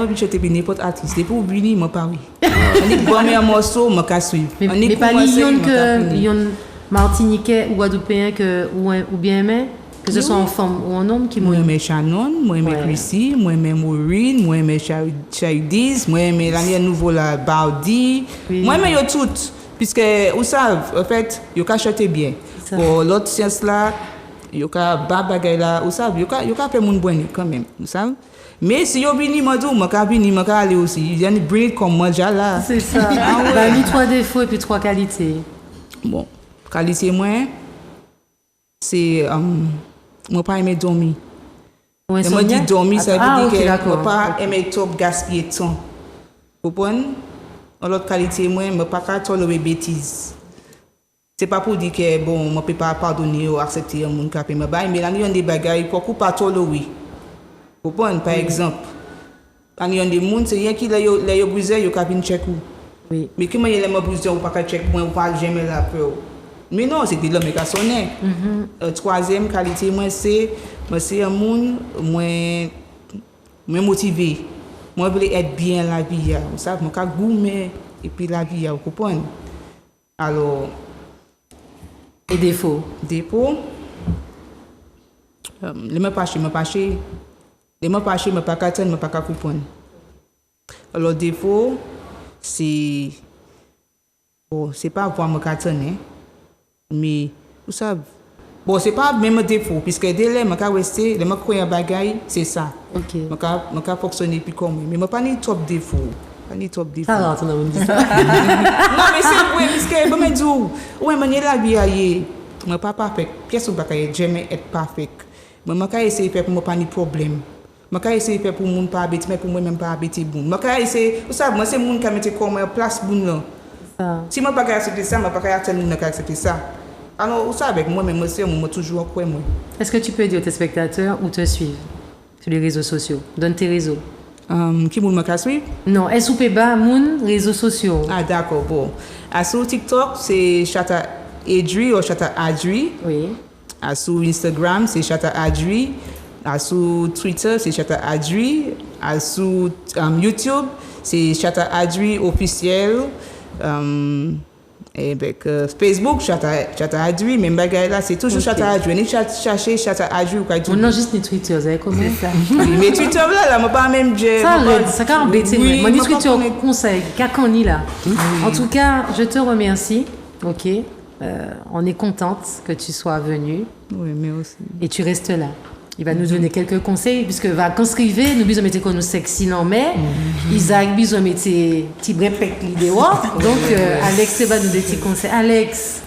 je chanter n'importe artiste et pour venir moi pas oui. On dit bon meilleur morceau moi ka suivre. Mais pas lion que yon martiniquais ou guadeloupéen que ou bien aimé que ce soit en femme ou en homme qui moi aimé Shannon, moi aimé Chrissy, moi aimé Maureen, moi aimé Chaidiz, moi aimé l'année nouveau la Baudi. Moi aimé yo toutes puisque vous savez en fait yo ka chanter bien. Pour l'autre science là yo ka bagay là vous savez yo ka faire moun bonne quand même, vous savez. Mais si yo vini madou moi ka aller aussi. Il y a une breed comme moi déjà là. C'est ça. Bah mis 3 défauts et puis 3 qualités. Bon, qualité moi c'est moi pas aimer dormir. Moi dit dormir ça veut dire que moi pas aimer trop gaspiller temps. Vous comprenez? L'autre qualité moi pas qu'à tolérer bêtises. C'est pas pour dire que bon moi peut pas pardonner ou accepter un monde qui me bail mais là il y a des bagages pour pas tolérer. Vous comprenez par exemple quand il y a des monde c'est rien qui là yo brisé yo capine check ou. Oui. Mais comment il me brisé ou pas check moi ou pas jamais la peur. Mais non, c'est de l'homme qui a sonné. Troisième qualité, moi c'est un monde moins motivé. Moi je veux être bien la vie. Vous savez, moi je gourmet et puis la vie, vous comprenez? Alors. Et défaut? Défaut. Les me pas comprendre. Alors défaut, c'est bon, c'est pas voir me catane. Mais vous savez bon c'est pas même défaut puisque dès là m'a resté les m'a croire bagaille c'est ça OK m'a fonctionner puis comme mais m'a pas ni top défaut ça rentre dans me dit ça non mais c'est vrai puisque me dit ouais manière la vie aille m'a pas parfait pièce ou pas jamais être parfait mais m'a essayer faire pour moi pas ni problème m'a essayer faire pour monde pas habiter mais pour moi même pas habiter bon m'a essayer vous savez moi c'est monde qui mettre comme place bon là ça. Si moi pas accepter ça, moi pas accepter ça. Alors, ça avec moi, mais moi aussi, moi toujours quoi moi. Est-ce que tu peux dire aux téléspectateurs où te suivre sur les réseaux sociaux? Donne tes réseaux. Qui m'a suivre? Non, SOPBA, Moon, réseaux sociaux. Ah d'accord, bon. Sur TikTok, c'est Chata Adri ou Chata Adri. Oui. Sur Instagram, c'est Chata Adri. Sur Twitter, c'est Chata Adri. Sur YouTube, c'est Chata Adri officiel. Et avec Facebook, Chata Adri, même bagaille là, c'est toujours Chata Adri. Ni chercher Chata Adri ou quoi. Non, juste les Twitter, vous avez comment ça? Mais Twitter là, moi pas même j'ai. Ça a embêté. Moi, dis Twitter conseil, qu'aconi là. En tout cas, je te remercie. Ok. On est contente que tu sois venue. Oui, mais aussi. Et tu restes là. Il va nous donner quelques conseils, puisque vacances arrivées, nous besoin mettre nous sexy non mais Isaac besoin mettre petit brepec l'idée. Donc Alex va nous donner des petits conseils. Alex,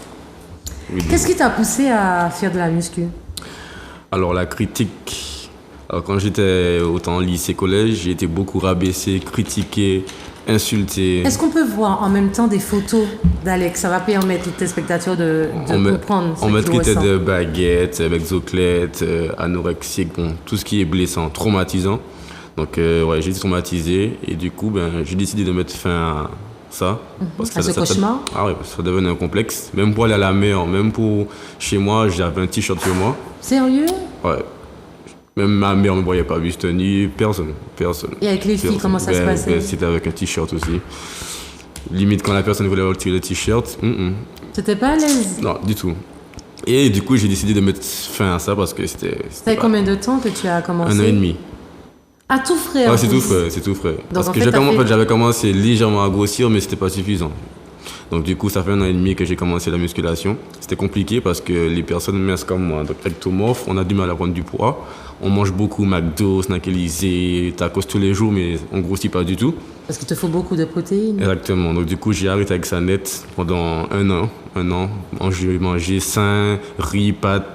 oui, qu'est-ce qui t'a poussé à faire de la muscu? Alors la critique. Alors, quand j'étais autant lycée collège, j'ai été beaucoup rabaissé, critiqué, insulté. Est-ce qu'on peut voir en même temps des photos d'Alex? Ça va permettre aux téléspectateurs de comprendre ce on qu'il ressent. de baguettes, avec zoclette, anorexique, bon, tout ce qui est blessant, traumatisant. Donc ouais, j'ai été traumatisé et du coup j'ai décidé de mettre fin à ça. Parce que à ce cauchemar? Ah ouais, ça devenait un complexe. Même pour aller à la mer, même pour chez moi, j'avais un t-shirt sur moi. Sérieux? Ouais. Même ma mère ne me voyait pas juste ni personne. Et avec les filles, comment ça se passait? C'était avec un t-shirt aussi. Limite, quand la personne voulait retirer le t-shirt, T'étais pas à l'aise? Non, du tout. Et du coup, j'ai décidé de mettre fin à ça parce que c'était... Ça fait combien de temps que tu as commencé? 1 an et demi. Ah, tout frais? Ouais, c'est tout frais. Donc, parce que j'avais commencé légèrement à grossir, mais c'était pas suffisant. Donc du coup, ça fait 1 an et demi que j'ai commencé la musculation. C'était compliqué parce que les personnes minces comme moi, donc ectomorphes, on a du mal à prendre du poids. On mange beaucoup McDo, Snack Élysée, tacos tous les jours, mais on grossit pas du tout. Parce qu'il te faut beaucoup de protéines. Exactement. Donc du coup, j'ai arrêté avec ça net pendant un an. J'ai mangé sain, riz, pâtes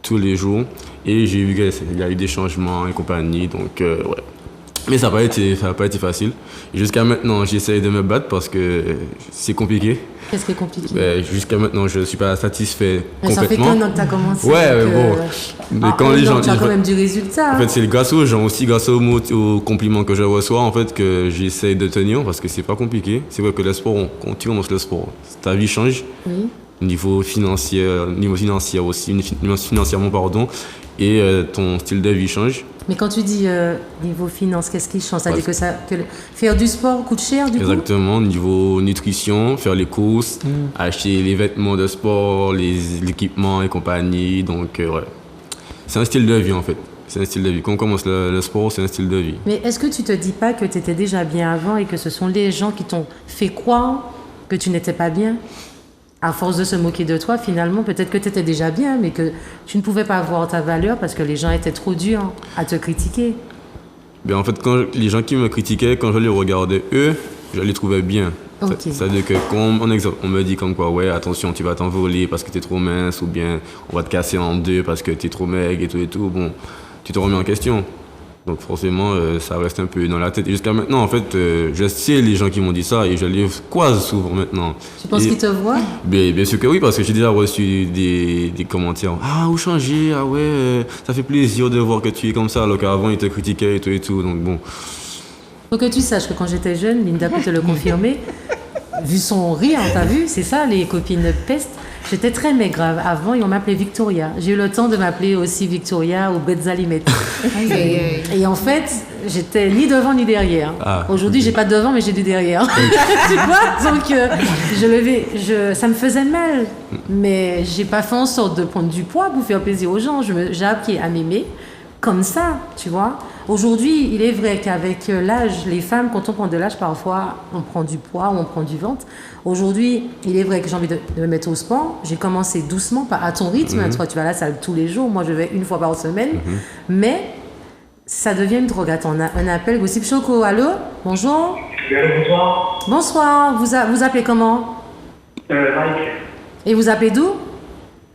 tous les jours. Et j'ai vu qu'il y a eu des changements et compagnie. Donc ouais. Mais ça n'a pas été facile. Jusqu'à maintenant, j'essaye de me battre parce que c'est compliqué. Qu'est-ce qui est compliqué? Jusqu'à maintenant, je ne suis pas satisfait complètement. Ça fait qu'un an que tu as commencé. Ouais, mais bon. Mais quand les gens... Tu as quand même du résultat. En fait, c'est grâce aux gens aussi, grâce aux compliments que je reçois, en fait, que j'essaye de tenir parce que c'est pas compliqué. C'est vrai que le sport, quand tu commences le sport, ta vie change. Oui. Niveau financier aussi, financièrement, pardon. Et ton style de vie change. Mais quand tu dis niveau finance, qu'est-ce qui change? C'est-à-dire que faire du sport coûte cher du coup? Exactement, niveau nutrition, faire les courses, acheter les vêtements de sport, l'équipement et compagnie. Donc ouais, c'est un style de vie en fait. C'est un style de vie. Quand on commence le sport, c'est un style de vie. Mais est-ce que tu te dis pas que tu étais déjà bien avant et que ce sont les gens qui t'ont fait croire que tu n'étais pas bien? À force de se moquer de toi, finalement, peut-être que tu étais déjà bien, mais que tu ne pouvais pas voir ta valeur parce que les gens étaient trop durs à te critiquer. Ben en fait, quand les gens qui me critiquaient, quand je les regardais, eux, je les trouvais bien. Okay. Ça veut dire que, comme, en exemple, on me dit comme quoi, ouais, attention, tu vas t'envoler parce que tu es trop mince, ou bien on va te casser en deux parce que tu es trop maigre et tout. Bon, tu te remets en question. Donc forcément, ça reste un peu dans la tête. Et jusqu'à maintenant, en fait, je sais les gens qui m'ont dit ça et je les croise souvent maintenant. Tu penses qu'ils te voient? Bien sûr que oui, parce que j'ai déjà reçu des commentaires. Ah, vous changez, ah ouais, ça fait plaisir de voir que tu es comme ça, alors qu'avant, ils te critiquaient et tout. Donc bon. Faut que tu saches que quand j'étais jeune, Linda peut te le confirmer, vu son rire, t'as vu, c'est ça, les copines de peste. J'étais très maigre avant et on m'appelait Victoria. J'ai eu le temps de m'appeler aussi Victoria ou Betzalimette. Et en fait, j'étais ni devant ni derrière. Aujourd'hui, j'ai pas de devant, mais j'ai du derrière. Tu vois? Donc, ça me faisait mal. Mais j'ai pas fait en sorte de prendre du poids pour faire plaisir aux gens. J'ai appris à m'aimer comme ça, tu vois. Aujourd'hui, il est vrai qu'avec l'âge, les femmes, quand on prend de l'âge, parfois, on prend du poids ou on prend du ventre. Aujourd'hui, il est vrai que j'ai envie de me mettre au sport. J'ai commencé doucement, pas à ton rythme. Toi, tu vas à la salle tous les jours. Moi, je vais 1 fois par semaine. Mais ça devient une drogue. Attends, on a un appel. Gossip Choco, allô? Bonjour. Bonsoir. Bonsoir. Vous appelez comment? Mike. Et vous appelez d'où?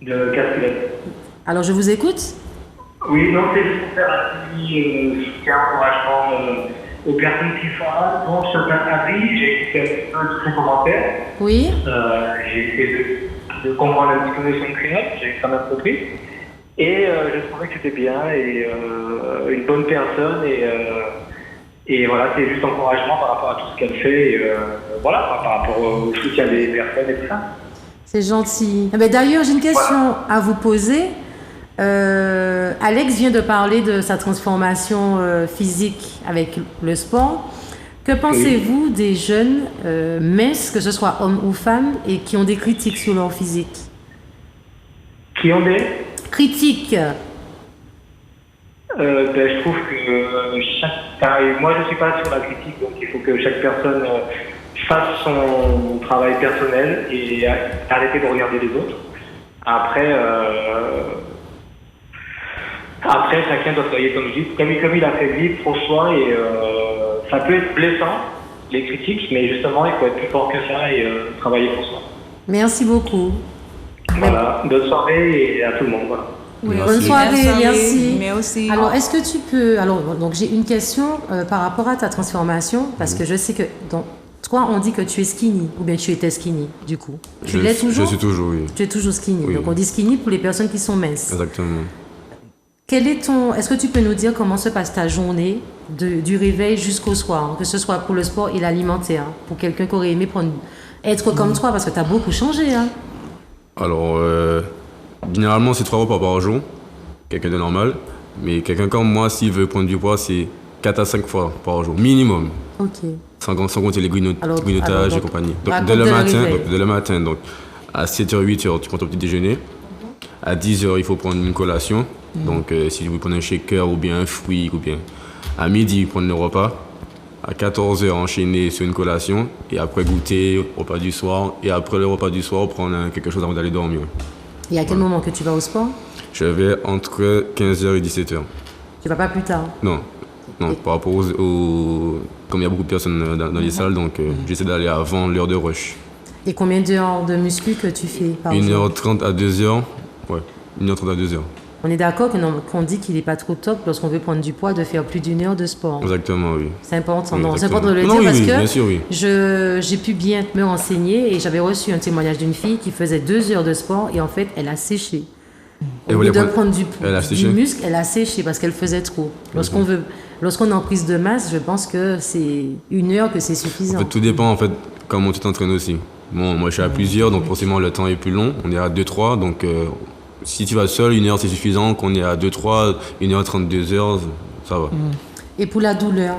De Castelette. Alors, je vous écoute. Oui, non, c'est juste pour faire un petit soutien, encouragement aux personnes qui sont là, dont certains avis, j'ai fait un peu de commentaires. Oui. J'ai essayé de comprendre un petit peu son créole, j'ai quand même compris. Et je trouvais que c'était bien et une bonne personne et voilà, c'est juste encouragement par rapport à tout ce qu'elle fait et voilà, par rapport au soutien des personnes et tout ça. C'est gentil. Eh bien, d'ailleurs, j'ai une question à vous poser. Alex vient de parler de sa transformation physique avec le sport. Que pensez-vous des jeunes minces, que ce soit hommes ou femmes, et qui ont des critiques sur leur physique? Qui ont des critiques? Je trouve que moi je ne suis pas sur la critique, donc il faut que chaque personne fasse son travail personnel et arrêter de regarder les autres. Après, chacun doit travailler comme il a fait vivre pour soi et ça peut être blessant, les critiques, mais justement il faut être plus fort que ça et travailler pour soi. Merci beaucoup. Voilà, bonne soirée et à tout le monde. Voilà. Oui, bonne soirée, merci. Merci. Alors, est-ce que tu peux... Alors, donc j'ai une question par rapport à ta transformation, parce que je sais que toi, on dit que tu es skinny, ou bien tu étais skinny, du coup. Tu l'es toujours? Je suis toujours, oui. Tu es toujours skinny. Oui. Donc, on dit skinny pour les personnes qui sont minces. Exactement. Est-ce que tu peux nous dire comment se passe ta journée du réveil jusqu'au soir, que ce soit pour le sport et l'alimentaire, pour quelqu'un qui aurait aimé être comme toi, parce que tu as beaucoup changé, hein? Alors, généralement, c'est 3 repas par jour, quelqu'un de normal. Mais quelqu'un comme moi, s'il veut prendre du poids, c'est 4 à 5 fois par jour, minimum. Ok. Sans compter les grignotages et compagnie. Donc, dès le matin, donc, à 7h, 8h, tu prends ton petit déjeuner. À 10h, il faut prendre une collation. Donc, si vous prenez un shaker ou bien un fruit, ou bien à midi, prendre le repas. À 14h, enchaîner sur une collation. Et après, goûter, repas du soir. Et après le repas du soir, prendre quelque chose avant d'aller dormir. Et à quel moment que tu vas au sport? Je vais entre 15h et 17h. Tu vas pas plus tard? Non, par rapport comme il y a beaucoup de personnes dans les salles, donc j'essaie d'aller avant l'heure de rush. Et combien d'heures de muscu que tu fais par jour? 1h30 à 2h. Ouais, 1h30 à 2h. On est d'accord qu'on dit qu'il n'est pas trop top lorsqu'on veut prendre du poids de faire plus d'1 heure de sport. Exactement, oui. C'est important. Oui, c'est important de le dire oui, parce que bien sûr, oui. j'ai pu bien me renseigner et j'avais reçu un témoignage d'une fille qui faisait 2 heures de sport et en fait, elle a séché. Au lieu de prendre du muscle, elle a séché parce qu'elle faisait trop. Lorsqu'on est en prise de masse, je pense que c'est 1 heure que c'est suffisant. En fait, tout dépend en fait comment tu t'entraînes aussi. Bon, moi je suis à plusieurs, donc forcément le temps est plus long. On est à 2-3, donc si tu vas seul, 1 heure c'est suffisant. Qu'on est à 2-3, 1h30, 2 heures, ça va. Et pour la douleur,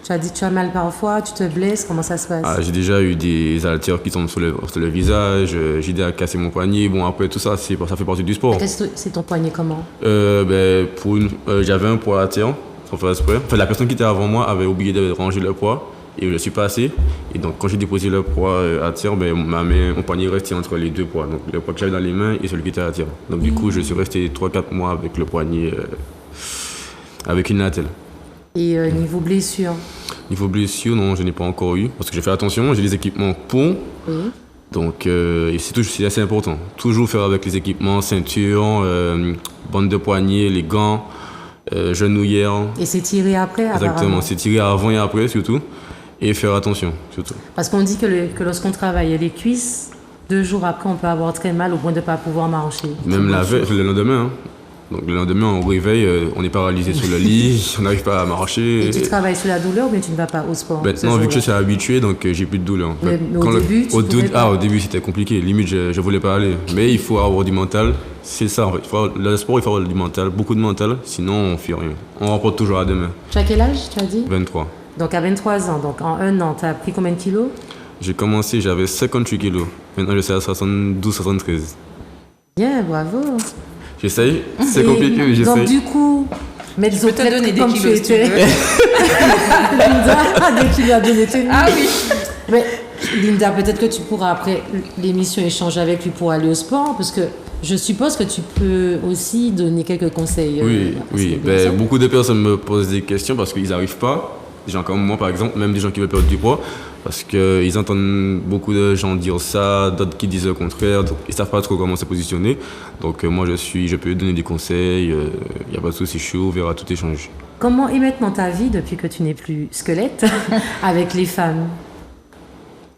tu as dit que tu as mal parfois, tu te blesses, comment ça se passe? J'ai déjà eu des haltères qui tombent sur le visage, j'ai déjà cassé mon poignet. Bon, après tout ça, ça fait partie du sport. C'est ton poignet comment? J'avais un poids à terre, sans faire exprès. En fait, la personne qui était avant moi avait oublié de ranger le poids et je suis passé. Et donc, quand j'ai déposé le poids à terre, mon poignet restait entre les 2 poids. Donc, le poids que j'avais dans les mains et celui qui était à terre. Donc, du coup, je suis resté 3-4 mois avec le poignet, avec une attelle. Et niveau blessure? Niveau blessure, non, je n'ai pas encore eu. Parce que j'ai fait attention, j'ai les équipements pour. Donc, c'est assez important. Toujours faire avec les équipements, ceinture, bande de poignet, les gants, genouillère. Et c'est tiré après? Exactement, c'est tiré avant et après surtout. Et faire attention, surtout. Parce qu'on dit que lorsqu'on travaille les cuisses, 2 jours après, on peut avoir très mal au point de ne pas pouvoir marcher. Même le lendemain. Hein. Donc le lendemain, on réveille, on est paralysé sur le lit, on n'arrive pas à marcher. Et tu travailles sur la douleur, mais tu ne vas pas au sport? Non, vu que je suis habitué, donc j'ai plus de douleur. En fait. Mais au début, c'était compliqué. Limite, je voulais pas aller. Mais il faut avoir du mental. C'est ça, en fait. Le sport, il faut avoir du mental, beaucoup de mental. Sinon, on ne fait rien. On remporte toujours à demain. Tu as quel âge, tu as dit? 23. Donc à 23 ans, donc en 1 an, tu as pris combien de kilos? J'ai commencé, j'avais 58 kilos. Maintenant, je suis à 72-73. Bien, bravo. J'essaye, c'est compliqué, mais j'essaye. Donc du coup, je peux te donner des kilos si tu veux. Linda, dès qu'il a donné tes Ah oui. Mais Linda, peut-être que tu pourras après l'émission échanger avec lui pour aller au sport, parce que je suppose que tu peux aussi donner quelques conseils. Oui. Beaucoup de personnes me posent des questions parce qu'ils n'arrivent pas. Des gens comme moi, par exemple, même des gens qui veulent perdre du poids, Parce qu'ils entendent beaucoup de gens dire ça, d'autres qui disent le contraire, donc ils ne savent pas trop comment se positionner. Donc moi je peux donner des conseils, il n'y a pas de souci, je suis ouvert à tout échange. Comment est maintenant ta vie depuis que tu n'es plus squelette avec les femmes?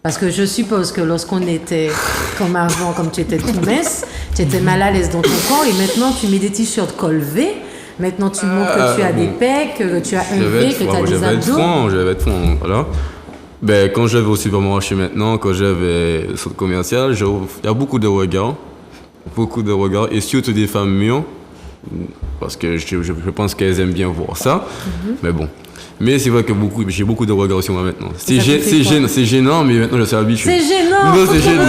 Parce que je suppose que lorsqu'on était comme avant, comme tu étais tout mince, tu étais mal à l'aise dans ton corps et maintenant tu mets des t-shirts col V. Maintenant tu montres que tu as des pecs, que tu as un V, que tu as des abdos. Je vais être franc, voilà. Ben, quand je vais au supermarché maintenant, quand je vais au centre commercial, il y a beaucoup de regards, et surtout des femmes mûres, parce que je pense qu'elles aiment bien voir ça, mais bon. Mais c'est vrai que j'ai beaucoup de regards sur moi maintenant. C'est gênant, mais maintenant je suis habitué. C'est gênant. Non, c'est gênant.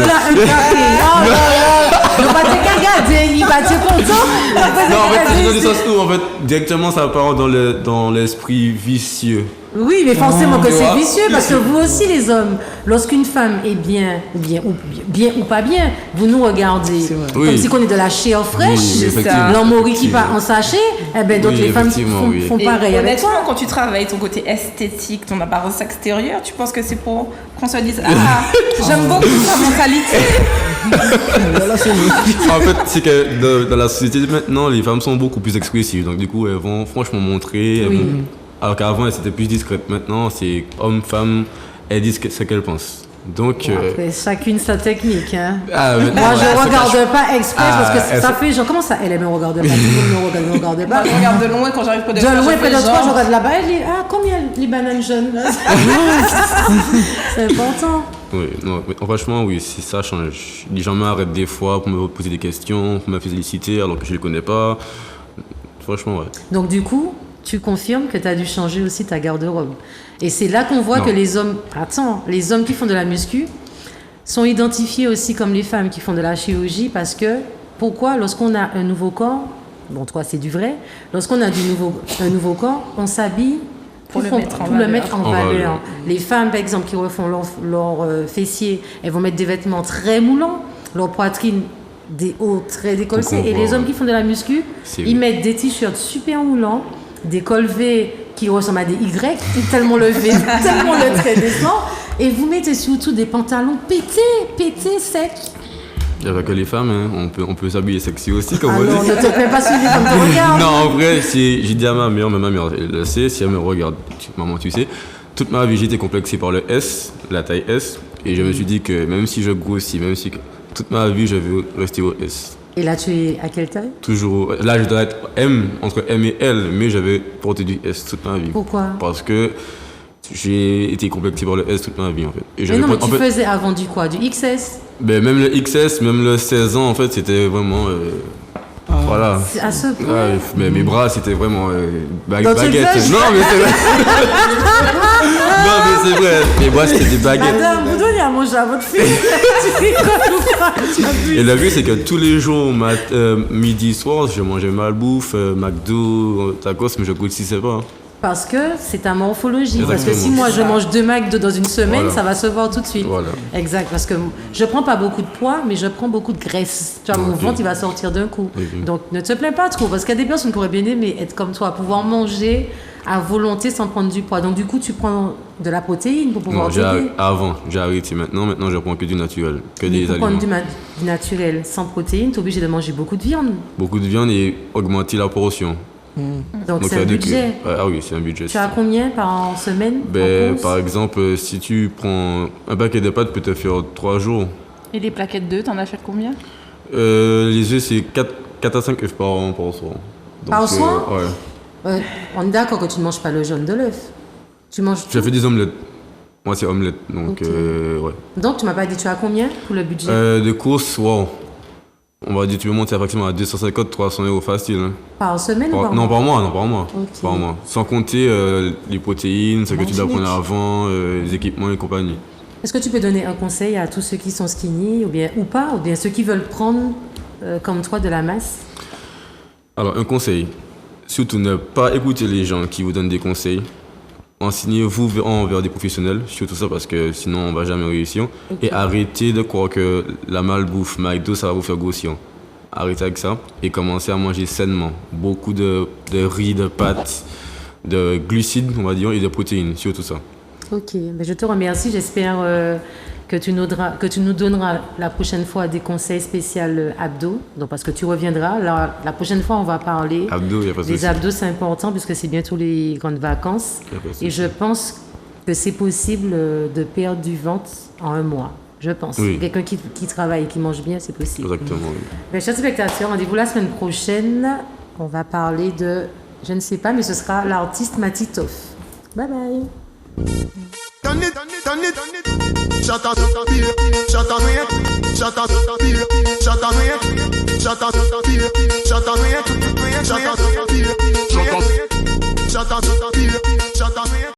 Il va te regarder, il va te content. Non, en fait, c'est dans le sens où, en fait, directement, ça part dans l'esprit vicieux. Oui, mais forcément que c'est vicieux, parce que vous aussi, les hommes, lorsqu'une femme est bien ou pas bien, vous nous regardez comme si on est de la chair fraîche, l'emmori qui part en sachet, eh ben, donc les femmes font pareil avec toi. Honnêtement, quand tu travailles ton côté esthétique, ton apparence extérieure, tu penses que c'est pour qu'on se dise « Ah, j'aime beaucoup ta mentalité ». En fait, c'est que dans la société maintenant, les femmes sont beaucoup plus expressives. Donc, du coup, elles vont franchement montrer. Alors qu'avant, elles étaient plus discrètes. Maintenant, c'est homme-femme, elles disent ce qu'elles pensent. Donc, après, chacune sa technique. Hein. Moi, je regarde pas exprès parce que ça fait genre, comment ça, elle me regarde pas, tout le monde me regarde pas. Je regarde de loin quand j'arrive près de toi. De loin près de toi, je regarde là-bas, elle dit, combien les bananes jaunes? C'est important. Oui, non, franchement, oui, ça change. Les gens m'arrêtent des fois pour me poser des questions, pour me féliciter alors que je ne les connais pas. Franchement, ouais. Donc, du coup, tu confirmes que tu as dû changer aussi ta garde-robe. Et c'est là qu'on voit que les hommes qui font de la muscu sont identifiés aussi comme les femmes qui font de la chirurgie parce que, pourquoi, lorsqu'on a un nouveau corps, bon, toi c'est du vrai, lorsqu'on a un nouveau corps, on s'habille pour le mettre en valeur. Les femmes, par exemple, qui refont leur fessier, elles vont mettre des vêtements très moulants, leur poitrine des hauts très décolletés. Et les hommes qui font de la muscu, ils mettent des t-shirts super moulants, des cols V qui ressemblent à des Y, tellement le V, tellement le trait descend, et vous mettez surtout des pantalons pétés, secs. Il n'y a pas que les femmes, hein. on peut s'habiller sexy aussi, comme on dit. Non, ne te plaît pas sur les femmes te regardent. Non, en vrai, j'ai dit à ma mère, elle le sait, si elle me regarde, maman, tu sais, toute ma vie j'étais complexé par le S, la taille S, et je me suis dit que même si je grossis, toute ma vie je veux rester au S. Et là, tu es à quelle taille? Toujours. Là, je dois être M, entre M et L, mais j'avais porté du S toute ma vie. Pourquoi? Parce que j'ai été complexé par le S toute ma vie, en fait. Et mais non, mais tu faisais avant du quoi? Du XS? Ben, même le XS, même le 16 ans, en fait, c'était vraiment... voilà. C'est à ce point. Mais mes bras, c'était vraiment baguette. Non, mais c'est vrai. Non, mais c'est vrai. Mes bras, c'était des baguettes. Madame, vous donnez à manger à votre fille. Et la vie, c'est que tous les jours, midi, soir, je mangeais malbouffe, McDo, tacos, mais je grossissais pas. Parce que c'est ta morphologie. Exactement. Parce que si moi je mange 2 McDo dans une semaine, ça va se voir tout de suite. Voilà. Exact. Parce que je prends pas beaucoup de poids, mais je prends beaucoup de graisse. Tu vois, mon ventre, il va sortir d'un coup. Donc ne te plains pas trop. Parce qu'il y a des personnes qui pourraient bien aimer être comme toi, pouvoir manger à volonté sans prendre du poids. Donc du coup, tu prends de la protéine pour pouvoir t'aider. Avant, j'ai arrêté. Maintenant, je prends que du naturel, que des aliments. Pour prendre du naturel sans protéine, tu es obligé de manger beaucoup de viande. Beaucoup de viande et augmenter la portion. Donc c'est un budget. Oui, c'est un budget. Tu as combien par semaine? Par exemple, si tu prends un paquet de pâtes, peut te faire 3 jours. Et les plaquettes d'œufs, t'en achètes combien? Les œufs, c'est 4 à 5 œufs par soir. Donc, par soir? Ouais. On est d'accord que tu ne manges pas le jaune de l'œuf. Tu manges tout. J'ai fait des omelettes. Moi, c'est omelette. Donc, ouais. Donc, tu m'as pas dit, tu as combien pour le budget? De course, wow. On va dire, tu peux monter approximativement à 250-300 € facile. Hein. Par semaine ou par mois? Non, par mois. Okay. Par mois. Sans compter les protéines, ce que tu dois prendre avant, les équipements et compagnie. Est-ce que tu peux donner un conseil à tous ceux qui sont skinny ou bien ceux qui veulent prendre comme toi de la masse? Alors, un conseil. Surtout ne pas écouter les gens qui vous donnent des conseils. Enseignez-vous envers des professionnels, surtout ça parce que sinon on va jamais réussir. Okay. Et arrêtez de croire que la malbouffe, McDo, ça va vous faire grossir. Arrêtez avec ça et commencez à manger sainement. Beaucoup de riz, de pâtes, de glucides, on va dire, et de protéines, surtout ça. Ok, mais je te remercie. J'espère que tu nous donneras la prochaine fois des conseils spéciaux abdos. Donc, parce que tu reviendras. La prochaine fois, on va parler des abdos. C'est important puisque c'est bientôt les grandes vacances. Et je pense que c'est possible de perdre du ventre en 1 mois. Je pense. Oui. Quelqu'un qui travaille et qui mange bien, c'est possible. Exactement. Oui. Mais, chers spectateurs, rendez-vous la semaine prochaine. On va parler de, je ne sais pas, mais ce sera l'artiste Matitoff. Bye bye. Done it, shut up, shut up,